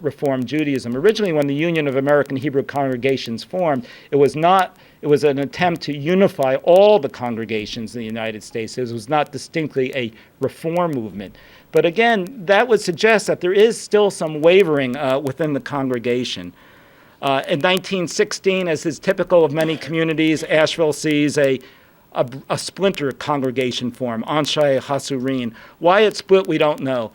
Reform Judaism. Originally, when the Union of American Hebrew Congregations formed, it was an attempt to unify all the congregations in the United States. It was not distinctly a reform movement. But again, that would suggest that there is still some wavering within the congregation. In 1916, as is typical of many communities, Asheville sees a splinter congregation form, Anshe Hasurin. Why it split, we don't know.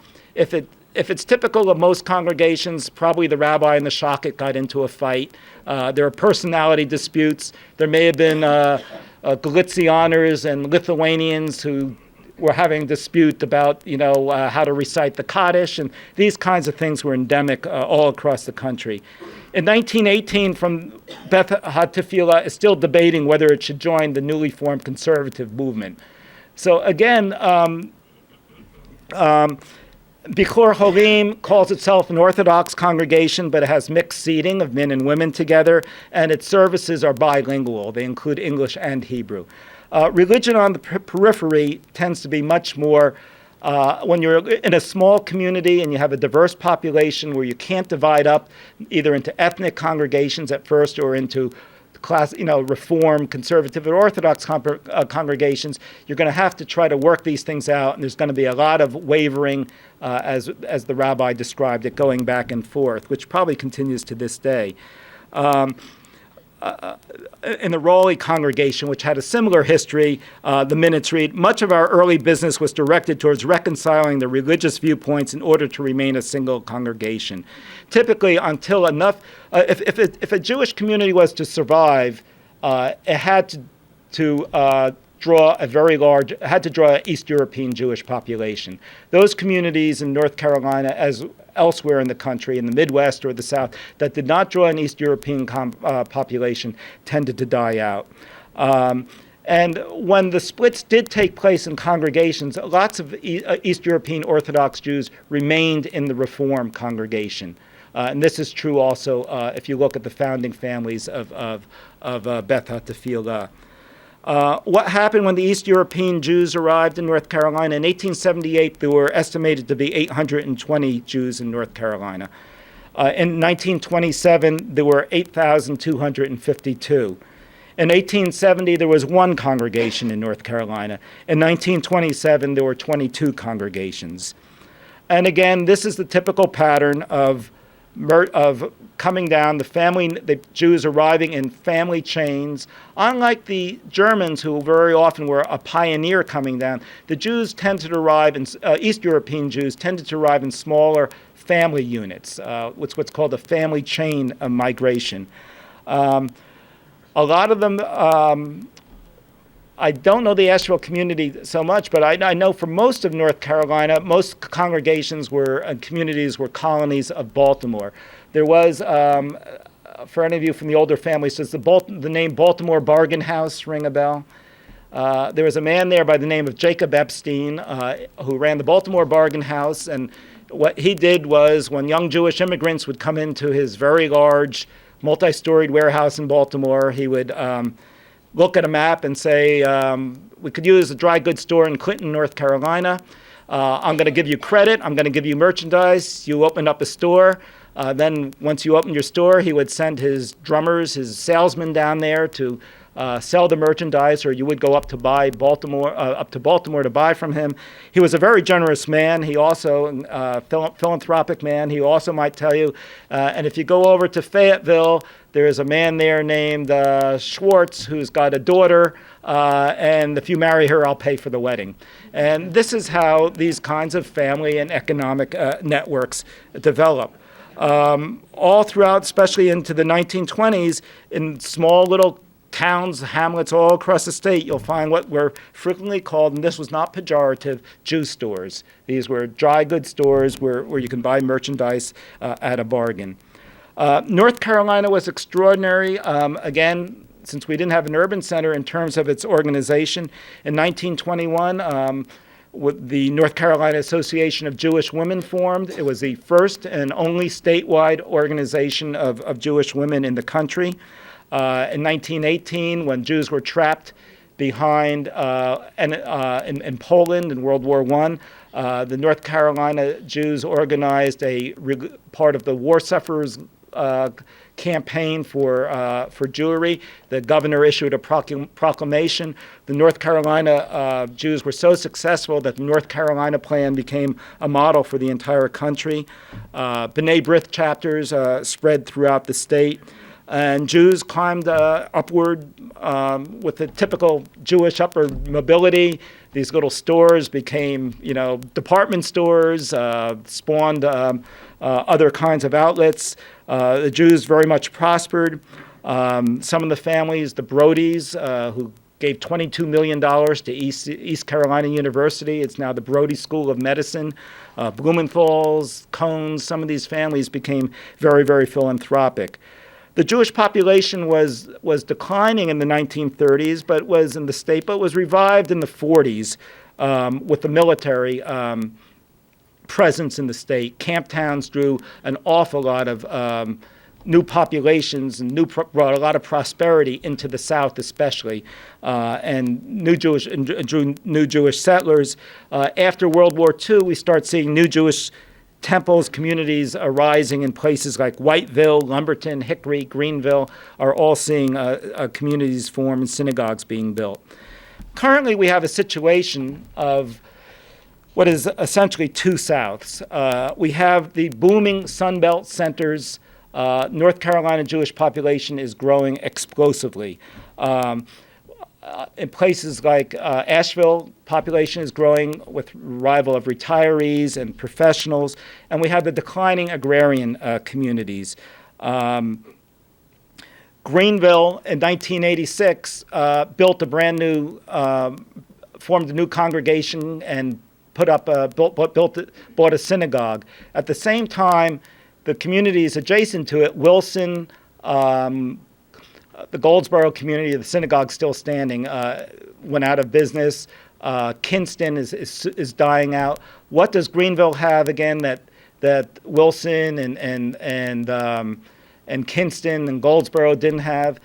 If it's typical of most congregations, probably the rabbi and the shochet got into a fight. There are personality disputes. There may have been Galicianers and Lithuanians who were having a dispute about, how to recite the Kaddish, and these kinds of things were endemic all across the country. In 1918, Beth HaTefillah is still debating whether it should join the newly formed conservative movement. So again, Bichor Cholim calls itself an Orthodox congregation, but it has mixed seating of men and women together, and its services are bilingual. They include English and Hebrew. Religion on the periphery tends to be much more, when you're in a small community and you have a diverse population where you can't divide up either into ethnic congregations at first or into Reform, conservative, or Orthodox congregations, you're going to have to try to work these things out, and there's going to be a lot of wavering, as the rabbi described it, going back and forth, which probably continues to this day. in the Raleigh congregation, which had a similar history, the minutes read, much of our early business was directed towards reconciling the religious viewpoints in order to remain a single congregation. Typically, until enough, if a Jewish community was to survive, it had to draw an East European Jewish population. Those communities in North Carolina, as elsewhere in the country, in the Midwest or the South, that did not draw an East European population tended to die out. And when the splits did take place in congregations, lots of East European Orthodox Jews remained in the Reform congregation. And this is true also if you look at the founding families of Beth Tefillah. What happened when the East European Jews arrived in North Carolina? In 1878, there were estimated to be 820 Jews in North Carolina. In 1927, there were 8,252. In 1870, there was one congregation in North Carolina. In 1927, there were 22 congregations. And again, this is the typical pattern of coming down, the Jews arriving in family chains. Unlike the Germans, who very often were a pioneer coming down, the Jews tended to arrive East European Jews tended to arrive in smaller family units, what's called a family chain of migration. A lot of them, I don't know the Asheville community so much, but I know for most of North Carolina, most congregations communities were colonies of Baltimore. There was, for any of you from the older families, does the name Baltimore Bargain House ring a bell? There was a man there by the name of Jacob Epstein who ran the Baltimore Bargain House, and what he did was when young Jewish immigrants would come into his very large, multi-storied warehouse in Baltimore, he would look at a map and say, we could use a dry goods store in Clinton, North Carolina. I'm going to give you credit. I'm going to give you merchandise. You open up a store. Then once you open your store, he would send his drummers, his salesmen down there to sell the merchandise, or you would go up to Baltimore to buy from him. He was a very generous man. He also, philanthropic man. He also might tell you, and if you go over to Fayetteville, there's a man there named Schwartz who's got a daughter, and if you marry her, I'll pay for the wedding. And this is how these kinds of family and economic networks develop. All throughout, especially into the 1920s, in small little towns, hamlets all across the state, you'll find what were frequently called, and this was not pejorative, Jew stores. These were dry goods stores where you can buy merchandise at a bargain. North Carolina was extraordinary, again, since we didn't have an urban center in terms of its organization. In 1921, the North Carolina Association of Jewish Women formed. It was the first and only statewide organization of Jewish women in the country. In 1918, when Jews were trapped behind in Poland in World War I, the North Carolina Jews organized part of the war sufferers campaign for Jewry. The governor issued a proclamation. The North Carolina Jews were so successful that the North Carolina Plan became a model for the entire country. B'nai B'rith chapters spread throughout the state. And Jews climbed upward with the typical Jewish upward mobility. These little stores became, department stores, spawned other kinds of outlets. The Jews very much prospered. Some of the families, the Brodys, who gave $22 million to East Carolina University. It's now the Brody School of Medicine. Blumenthal's, Cones, some of these families became very, very philanthropic. The Jewish population was declining in the 1930s, but was in the state, but was revived in the 40s with the military presence in the state. Camp towns drew an awful lot of new populations and brought a lot of prosperity into the South, especially, and drew new Jewish settlers. After World War II, we start seeing new Jewish temples, communities arising in places like Whiteville, Lumberton, Hickory, Greenville, are all seeing communities form and synagogues being built. Currently, we have a situation of what is essentially two Souths. We have the booming Sunbelt centers North Carolina Jewish population is growing explosively. In places like Asheville, population is growing with arrival of retirees and professionals, and we have the declining agrarian communities. Greenville in 1986 built a brand new, formed a new congregation and bought a synagogue. At the same time, the communities adjacent to it, Wilson, the Goldsboro community, the synagogue still standing, went out of business. Kinston is dying out. What does Greenville have again that Wilson and Kinston and Goldsboro didn't have?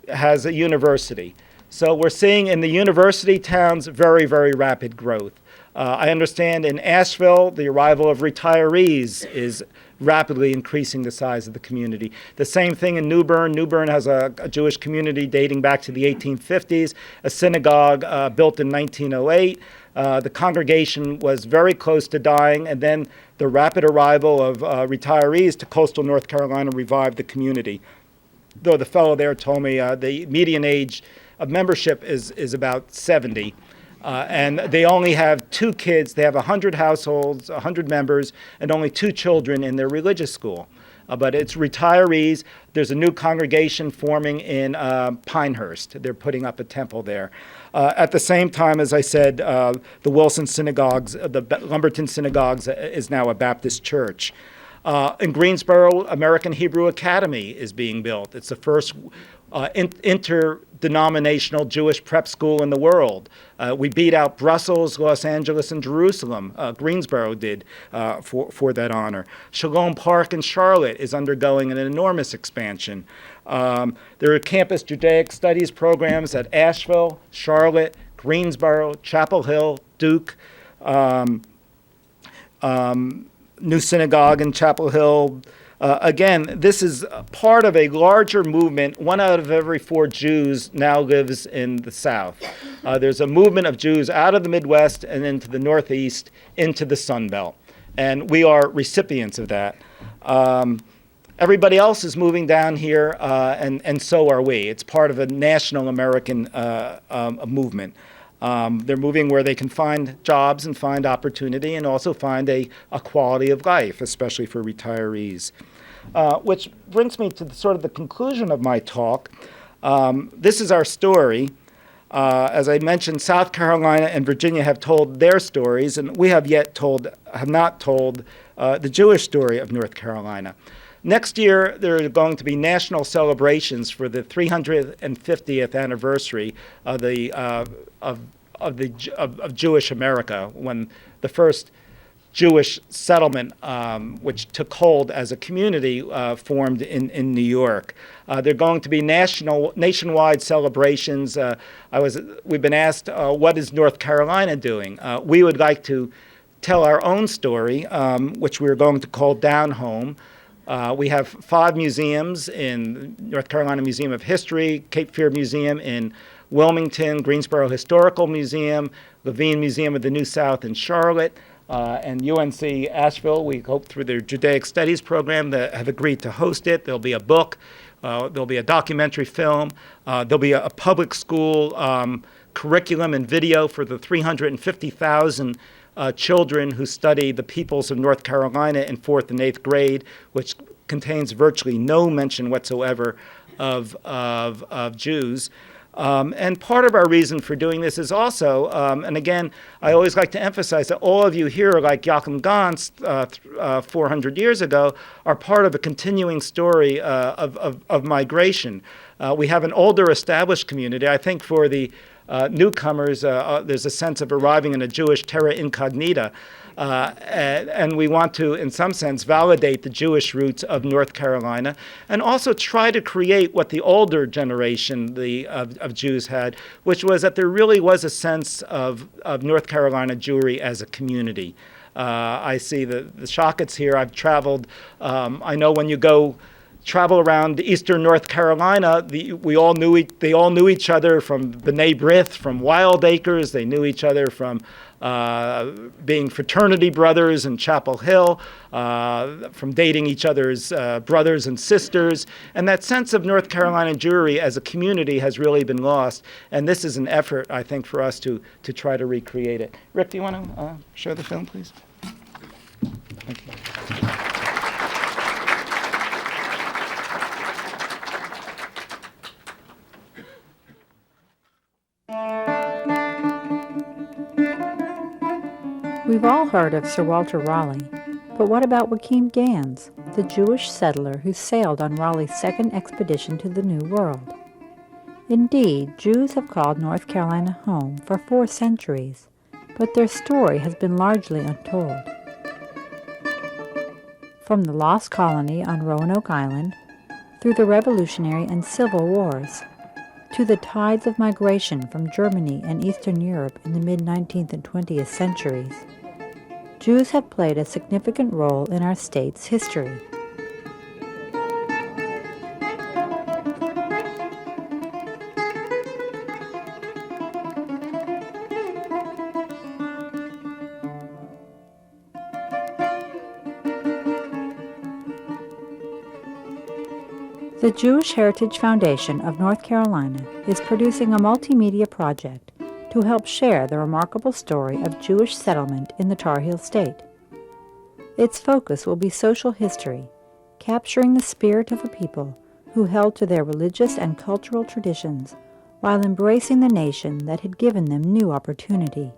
Has a university. So we're seeing in the university towns very, very rapid growth. I understand in Asheville, the arrival of retirees is rapidly increasing the size of the community. The same thing in New Bern. New Bern has a Jewish community dating back to the 1850s, a synagogue built in 1908. The congregation was very close to dying, and then the rapid arrival of retirees to coastal North Carolina revived the community. Though the fellow there told me the median age of membership is about 70. And they only have 2 kids. They have 100 households, 100 members, and only 2 children in their religious school. But it's retirees. There's a new congregation forming in Pinehurst. They're putting up a temple there. At the same time, as I said, the Wilson synagogues, the Lumberton synagogues is now a Baptist church. In Greensboro, American Hebrew Academy is being built. It's the first interdenominational Jewish prep school in the world. We beat out Brussels, Los Angeles, and Jerusalem. Greensboro did for that honor. Shalom Park in Charlotte is undergoing an enormous expansion. There are campus Judaic studies programs at Asheville, Charlotte, Greensboro, Chapel Hill, Duke, new synagogue in Chapel Hill. Again, this is part of a larger movement. 1 out of every 4 Jews now lives in the South. There's a movement of Jews out of the Midwest and into the Northeast, into the Sun Belt. And we are recipients of that. Everybody else is moving down here, and so are we. It's part of a national American movement. They're moving where they can find jobs and find opportunity and also find a quality of life, especially for retirees. Which brings me to sort of the conclusion of my talk. This is our story. As I mentioned, South Carolina and Virginia have told their stories, and we have not told the Jewish story of North Carolina. Next year, there are going to be national celebrations for the 350th anniversary of Jewish America, when the first Jewish settlement, which took hold as a community, formed in New York. There are going to be nationwide celebrations. We've been asked, what is North Carolina doing? We would like to tell our own story, which we're going to call Down Home. We have 5 museums in North Carolina Museum of History, Cape Fear Museum in Wilmington, Greensboro Historical Museum, Levine Museum of the New South in Charlotte, and UNC Asheville. We hope through their Judaic Studies program that have agreed to host it. There'll be a book, there'll be a documentary film, there'll be a public school curriculum and video for the 350,000 children who study the peoples of North Carolina in 4th and 8th grade, which contains virtually no mention whatsoever of Jews. And part of our reason for doing this is also, and again, I always like to emphasize that all of you here, like Joachim Gans 400 years ago, are part of a continuing story of migration. We have an older established community. I think for the newcomers, there's a sense of arriving in a Jewish terra incognita. And we want to, in some sense, validate the Jewish roots of North Carolina and also try to create what the older generation of Jews had, which was that there really was a sense of North Carolina Jewry as a community. I see the Shockets here. I've traveled. I know when you go travel around eastern North Carolina, they all knew each other from B'nai B'rith, from Wild Acres. They knew each other from being fraternity brothers in Chapel Hill, from dating each other's brothers and sisters. And that sense of North Carolina Jewry as a community has really been lost. And this is an effort, I think, for us to try to recreate it. Rick, do you want to show the film, please? Thank you. We've all heard of Sir Walter Raleigh, but what about Joachim Gans, the Jewish settler who sailed on Raleigh's second expedition to the New World? Indeed, Jews have called North Carolina home for 4 centuries, but their story has been largely untold. From the lost colony on Roanoke Island, through the Revolutionary and Civil Wars, to the tides of migration from Germany and Eastern Europe in the mid-19th and 20th centuries, Jews have played a significant role in our state's history. The Jewish Heritage Foundation of North Carolina is producing a multimedia project to help share the remarkable story of Jewish settlement in the Tar Heel State. Its focus will be social history, capturing the spirit of a people who held to their religious and cultural traditions while embracing the nation that had given them new opportunity.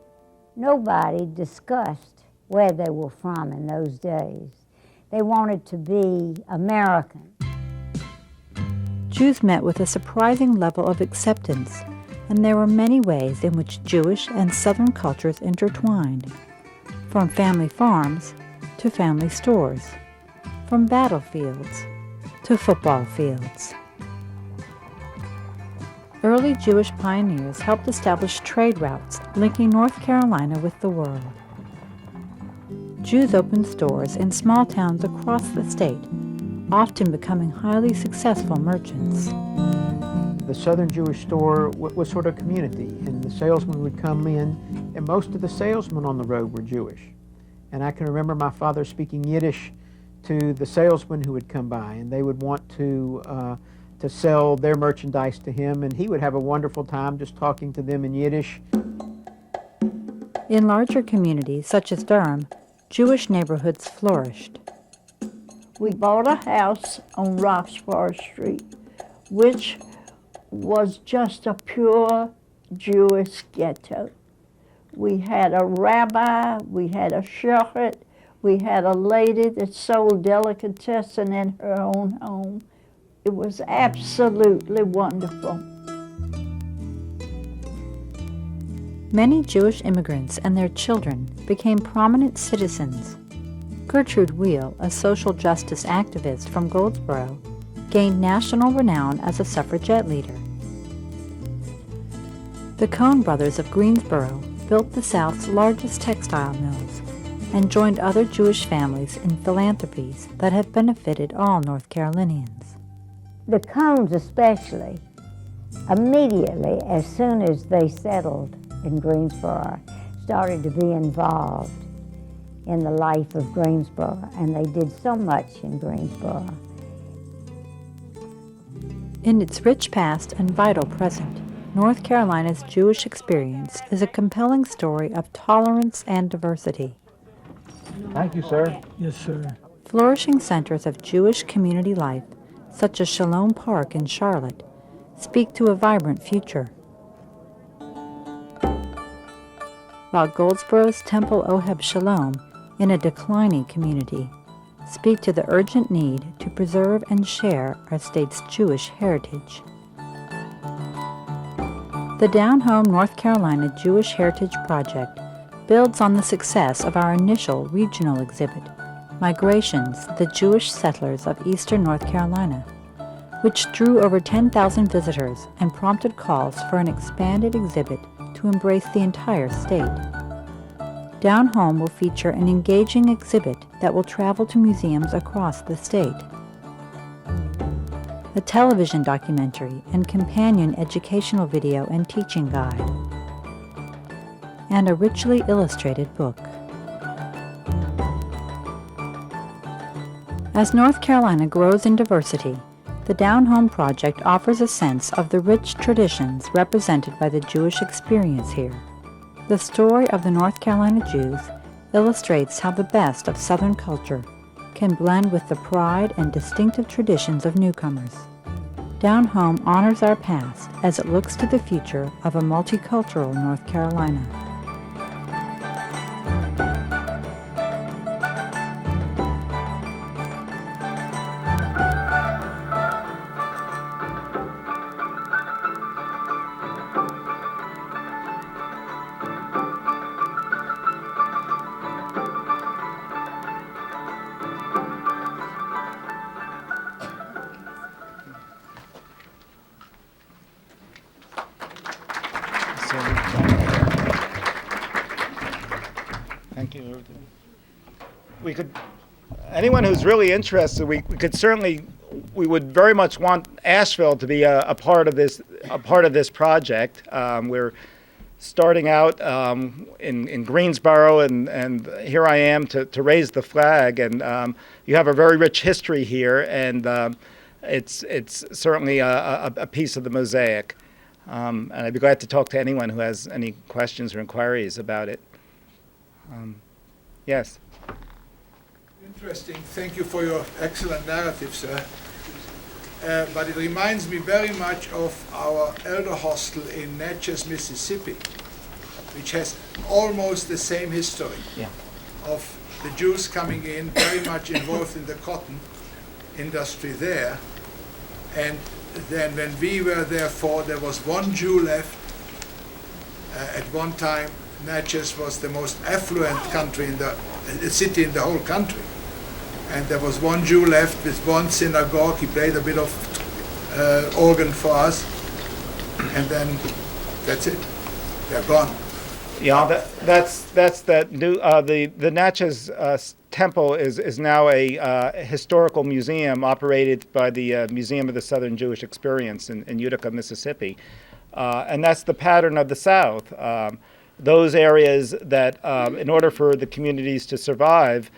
Nobody discussed where they were from in those days. They wanted to be American. Jews met with a surprising level of acceptance, and there were many ways in which Jewish and Southern cultures intertwined, from family farms to family stores, from battlefields to football fields. Early Jewish pioneers helped establish trade routes linking North Carolina with the world. Jews opened stores in small towns across the state, often becoming highly successful merchants. The Southern Jewish store was sort of a community, and the salesmen would come in, and most of the salesmen on the road were Jewish. And I can remember my father speaking Yiddish to the salesmen who would come by, and they would want to sell their merchandise to him, and he would have a wonderful time just talking to them in Yiddish. In larger communities, such as Durham, Jewish neighborhoods flourished. We bought a house on Roxborough Street, which was just a pure Jewish ghetto. We had a rabbi, we had a shochet, we had a lady that sold delicatessen in her own home. It was absolutely wonderful. Many Jewish immigrants and their children became prominent citizens. Gertrude Wheel, a social justice activist from Goldsboro, gained national renown as a suffragette leader. The Cohn brothers of Greensboro built the South's largest textile mills and joined other Jewish families in philanthropies that have benefited all North Carolinians. The Cohns especially, immediately as soon as they settled in Greensboro, started to be involved in the life of Greensboro, and they did so much in Greensboro. In its rich past and vital present, North Carolina's Jewish experience is a compelling story of tolerance and diversity. Thank you, sir. Yes, sir. Flourishing centers of Jewish community life, such as Shalom Park in Charlotte, speak to a vibrant future. While Goldsboro's Temple Oheb Shalom, in a declining community, speak to the urgent need to preserve and share our state's Jewish heritage. The Down Home North Carolina Jewish Heritage Project builds on the success of our initial regional exhibit, Migrations, the Jewish Settlers of Eastern North Carolina, which drew over 10,000 visitors and prompted calls for an expanded exhibit to embrace the entire state. Down Home will feature an engaging exhibit that will travel to museums across the state. A television documentary and companion educational video and teaching guide. and a richly illustrated book. As North Carolina grows in diversity, the Down Home Project offers a sense of the rich traditions represented by the Jewish experience here. The story of the North Carolina Jews illustrates how the best of Southern culture can blend with the pride and distinctive traditions of newcomers. Down Home honors our past as it looks to the future of a multicultural North Carolina. Thank you. We could, anyone who's really interested, we could certainly, we would very much want Asheville to be a part of this project. We're starting out in Greensboro, and here I am to raise the flag. And you have a very rich history here, and it's certainly a piece of the mosaic. And I'd be glad to talk to anyone who has any questions or inquiries about it. Yes. Interesting. Thank you for your excellent narrative, sir. But it reminds me very much of our elder hostel in Natchez, Mississippi, which has almost the same history of the Jews coming in, very much involved in the cotton industry there. And then when we were there there was one Jew left. At one time, Natchez was the most affluent country city in the whole country. And there was one Jew left with one synagogue. He played a bit of organ for us. And then that's it. They're gone. Yeah, that's that new, the Natchez Temple is now a historical museum operated by the Museum of the Southern Jewish Experience in Utica, Mississippi. And that's the pattern of the South. Those areas that, in order for the communities to survive,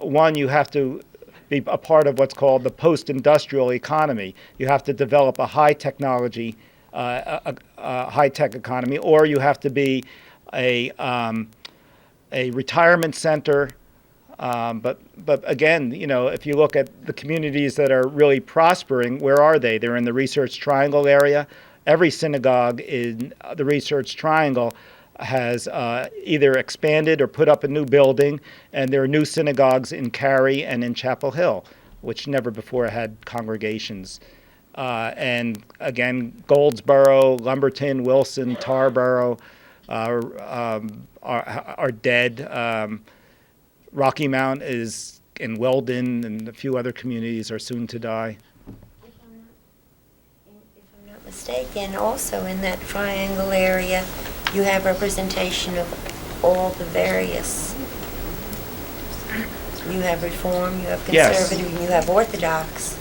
one, you have to be a part of what's called the post-industrial economy. You have to develop a high technology, high-tech economy, or you have to be a retirement center. But again, you know, if you look at the communities that are really prospering, where are they? They're in the Research Triangle area. Every synagogue in the Research Triangle has either expanded or put up a new building, and there are new synagogues in Cary and in Chapel Hill, which never before had congregations. And again, Goldsboro, Lumberton, Wilson, Tarboro are dead. Rocky Mount is in Weldon, and a few other communities are soon to die. If I'm not mistaken, also in that triangle area, you have representation of all the various. You have Reform, you have Conservative, and you have Orthodox.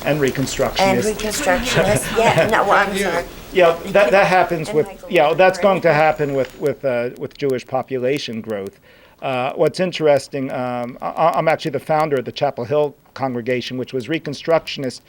And Reconstructionist. And Reconstructionist, yeah, no, I'm sorry. Yeah, that happens with, that's going to happen with Jewish population growth. What's interesting, I'm actually the founder of the Chapel Hill congregation, which was Reconstructionist,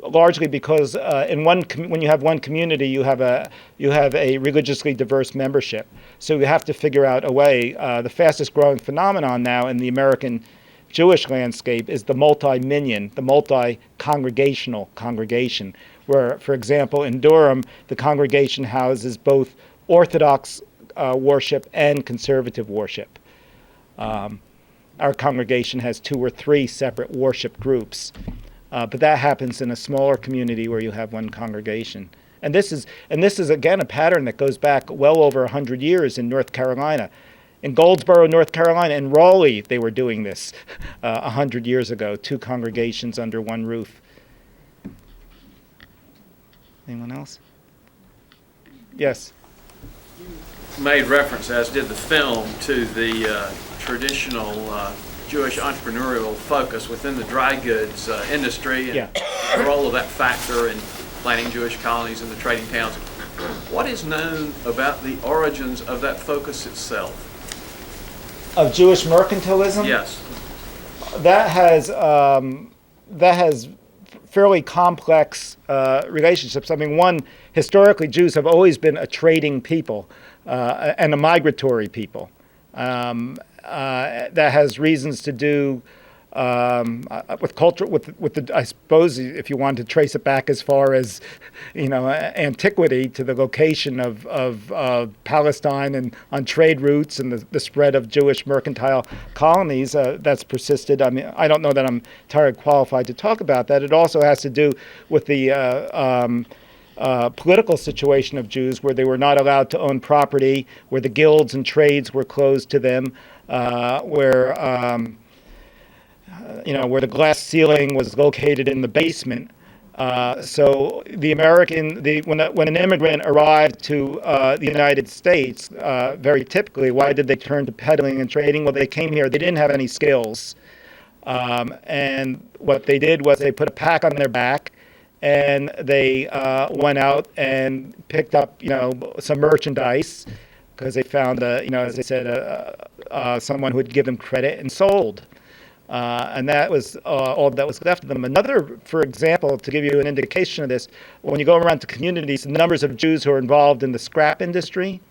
largely because when you have one community, you have a religiously diverse membership. So you have to figure out a way. The fastest growing phenomenon now in the American Jewish landscape is the multi-minyan, the multi-congregational congregation, where, for example, in Durham, the congregation houses both Orthodox worship and conservative worship. Our congregation has 2 or 3 separate worship groups. But that happens in a smaller community where you have one congregation. And this is again a pattern that goes back well over 100 years in North Carolina. In Goldsboro, North Carolina, and Raleigh, they were doing this 100 years ago, 2 congregations under one roof. Anyone else? Yes. Made reference, as did the film, to the traditional Jewish entrepreneurial focus within the dry goods industry, and the role of that factor in planting Jewish colonies in the trading towns What is known about the origins of that focus itself? Of Jewish mercantilism? Yes. That has fairly complex relationships. I mean, one, historically, Jews have always been a trading people and a migratory people. That has reasons to do with culture, with the, I suppose, if you want to trace it back as far as, antiquity to the location of Palestine and on trade routes and the spread of Jewish mercantile colonies that's persisted. I mean, I don't know that I'm entirely qualified to talk about that. It also has to do with the political situation of Jews, where they were not allowed to own property, where the guilds and trades were closed to them, where the glass ceiling was located in the basement. So when an immigrant arrived to the United States, very typically, why did they turn to peddling and trading? Well, they came here, they didn't have any skills. And what they did was they put a pack on their back, and they went out and picked up, some merchandise, because they found, as I said, someone who would give them credit, and sold. And that was all that was left of them. Another, for example, to give you an indication of this, when you go around to communities, the numbers of Jews who are involved in the scrap industry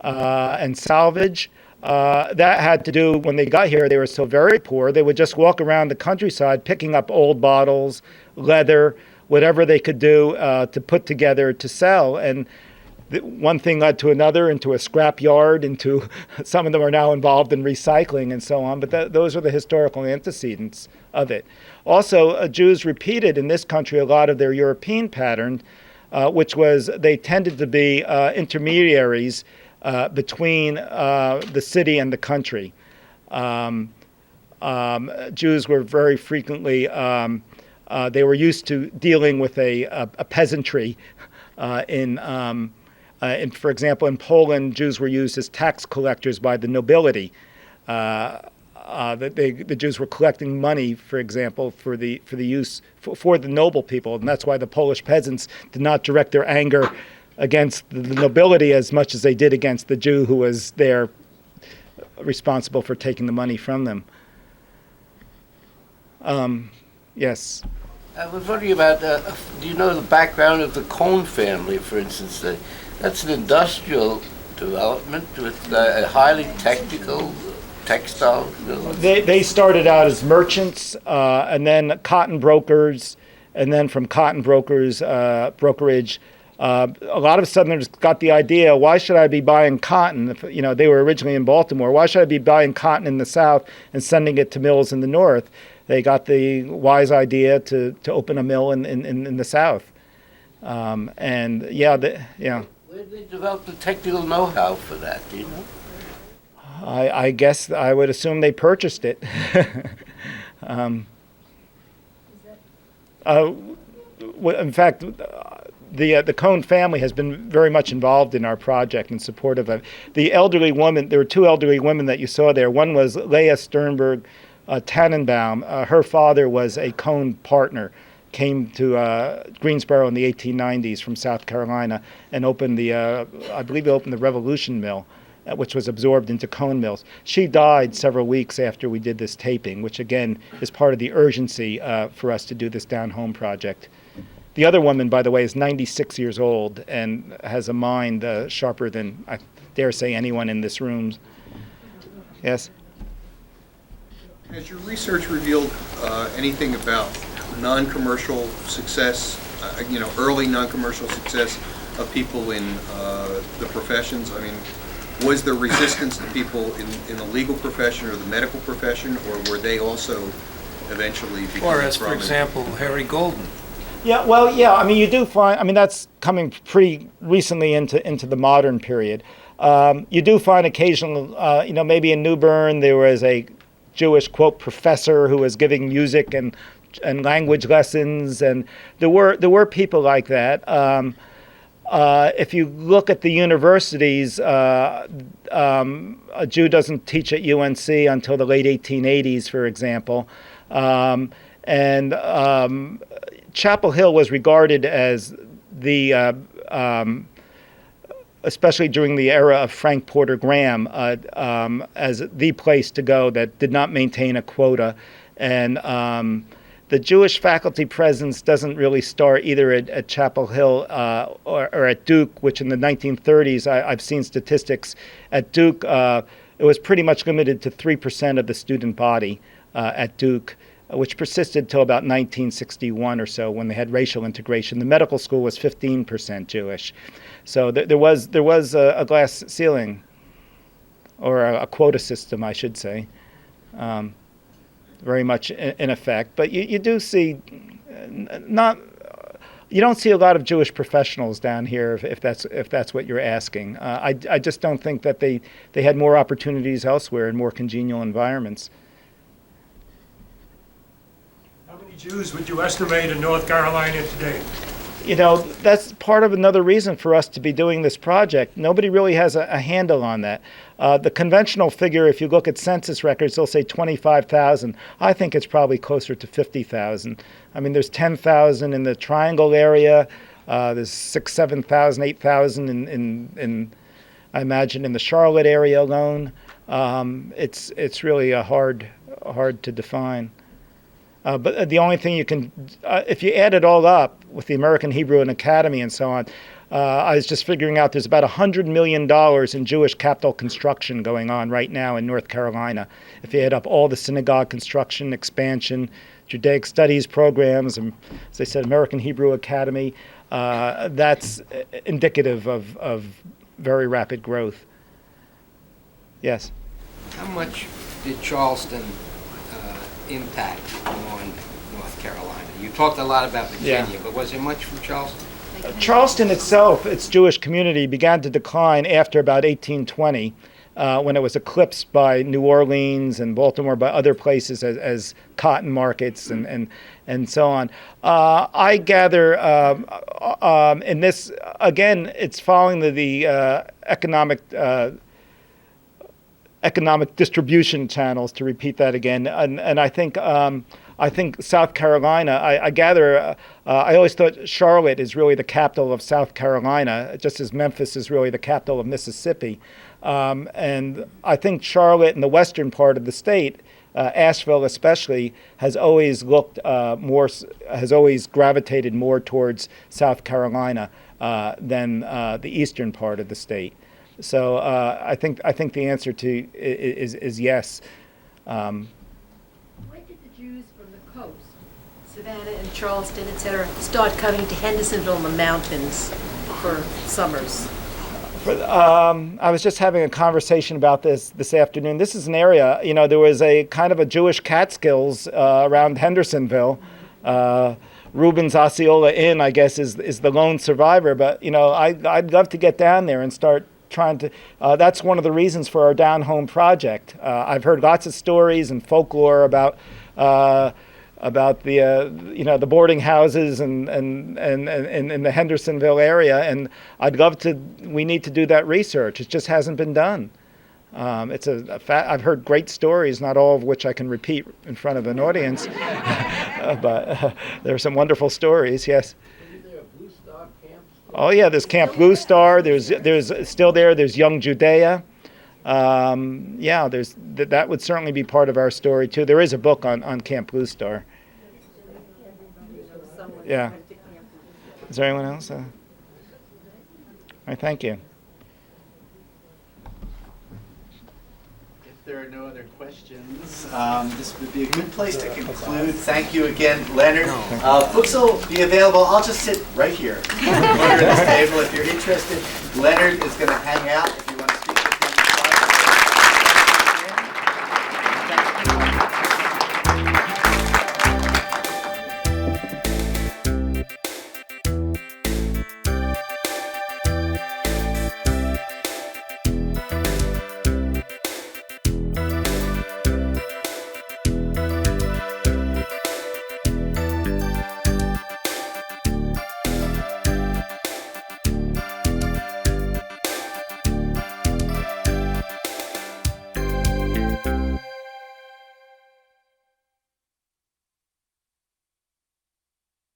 and salvage, that had to do, when they got here, they were still very poor. They would just walk around the countryside picking up old bottles, leather, whatever they could do to put together to sell. And one thing led to another, into a scrap yard, into some of them are now involved in recycling and so on. But those are the historical antecedents of it. Also, Jews repeated in this country a lot of their European pattern, which was they tended to be intermediaries between the city and the country. Jews were very frequently, they were used to dealing with a peasantry for example, in Poland, Jews were used as tax collectors by the nobility. The Jews were collecting money, for example, for the noble people, and that's why the Polish peasants did not direct their anger against the nobility as much as they did against the Jew who was there responsible for taking the money from them. Yes. I was wondering about, do you know the background of the Cohn family, for instance? That's an industrial development with a highly technical textile. They started out as merchants, and then cotton brokers, and then from cotton brokers, brokerage. A lot of Southerners got the idea, why should I be buying cotton? They were originally in Baltimore. Why should I be buying cotton in the South and sending it to mills in the North? They got the wise idea to open a mill in the South. Where did they develop the technical know-how for that, do you know? I guess I would assume they purchased it. In fact, the Cohn family has been very much involved in our project and supportive of it. The elderly woman, there were two elderly women that you saw there. One was Leah Sternberg Tannenbaum. Her father was a Cohn partner, came to Greensboro in the 1890s from South Carolina and opened I believe he opened the Revolution Mill, which was absorbed into Cohn Mills. She died several weeks after we did this taping, which again is part of the urgency for us to do this Down Home project. The other woman, by the way, is 96 years old and has a mind sharper than, I dare say, anyone in this room. Yes? Has your research revealed anything about non-commercial success, early non-commercial success of people in the professions? I mean, was there resistance to people in the legal profession or the medical profession, or were they also eventually becoming Or as, for example, Harry Golden? Yeah, well, yeah, I mean, you do find, I mean, that's coming pretty recently into the modern period. You do find occasional, maybe in New Bern there was a Jewish, quote, professor who was giving music and language lessons, and there were people like that. If you look at the universities, a Jew doesn't teach at UNC until the late 1880s, for example. Chapel Hill was regarded as the especially during the era of Frank Porter Graham, as the place to go that did not maintain a quota. And the Jewish faculty presence doesn't really start either at Chapel Hill or at Duke, which in the 1930s, I've seen statistics. At Duke, it was pretty much limited to 3% of the student body at Duke, which persisted till about 1961 or so when they had racial integration. The medical school was 15% Jewish. So there was a glass ceiling, or a quota system, I should say, very much in effect. But you do see you don't see a lot of Jewish professionals down here, if that's what you're asking. I just don't think that they had more opportunities elsewhere in more congenial environments. How many Jews would you estimate in North Carolina today? You know, that's part of another reason for us to be doing this project. Nobody really has a handle on that. The conventional figure, if you look at census records, they'll say 25,000. I think it's probably closer to 50,000. I mean, there's 10,000 in the Triangle area. There's 6,000, 7,000, 8,000 in I imagine in the Charlotte area alone. It's really hard to define. But the only thing you can, if you add it all up with the American Hebrew and Academy and so on, I was just figuring out there's about $100 million in Jewish capital construction going on right now in North Carolina. If you add up all the synagogue construction, expansion, Judaic studies programs, and as I said, American Hebrew Academy, that's indicative of very rapid growth. Yes? How much did Charleston impact on North Carolina? You talked a lot about Virginia, but was there much from Charleston? Charleston itself, its Jewish community, began to decline after about 1820, when it was eclipsed by New Orleans and Baltimore, by other places as cotton markets and so on. I gather in this, again, it's following the economic distribution channels, to repeat that again, and I think South Carolina, I gather, I always thought Charlotte is really the capital of South Carolina, just as Memphis is really the capital of Mississippi. And I think Charlotte and the western part of the state, Asheville especially, has always gravitated more towards South Carolina than the eastern part of the state. So I think the answer to is yes. When did the Jews from the coast, Savannah and Charleston, etc., start coming to Hendersonville in the mountains for summers? I was just having a conversation about this afternoon. This is an area, you know, there was a kind of a Jewish Catskills around Hendersonville. Reuben's Osceola Inn, I guess, is the lone survivor. But, you know, I'd love to get down there and start trying to, that's one of the reasons for our Down Home project. I've heard lots of stories and folklore about the you know, the boarding houses and in the Hendersonville area, and I'd love to. We need to do that research. It just hasn't been done. It's I've heard great stories, not all of which I can repeat in front of an audience, but there are some wonderful stories. Yes. Oh yeah, there's Camp Blue Star. There's still there. There's Young Judea. Yeah, that would certainly be part of our story too. There is a book on Camp Blue Star. Yeah. Is there anyone else? All right, thank you. If there are no other questions, this would be a good place to conclude. Thank you again, Leonard. Books will be available. I'll just sit right here, corner of this table. If you're interested, Leonard is going to hang out.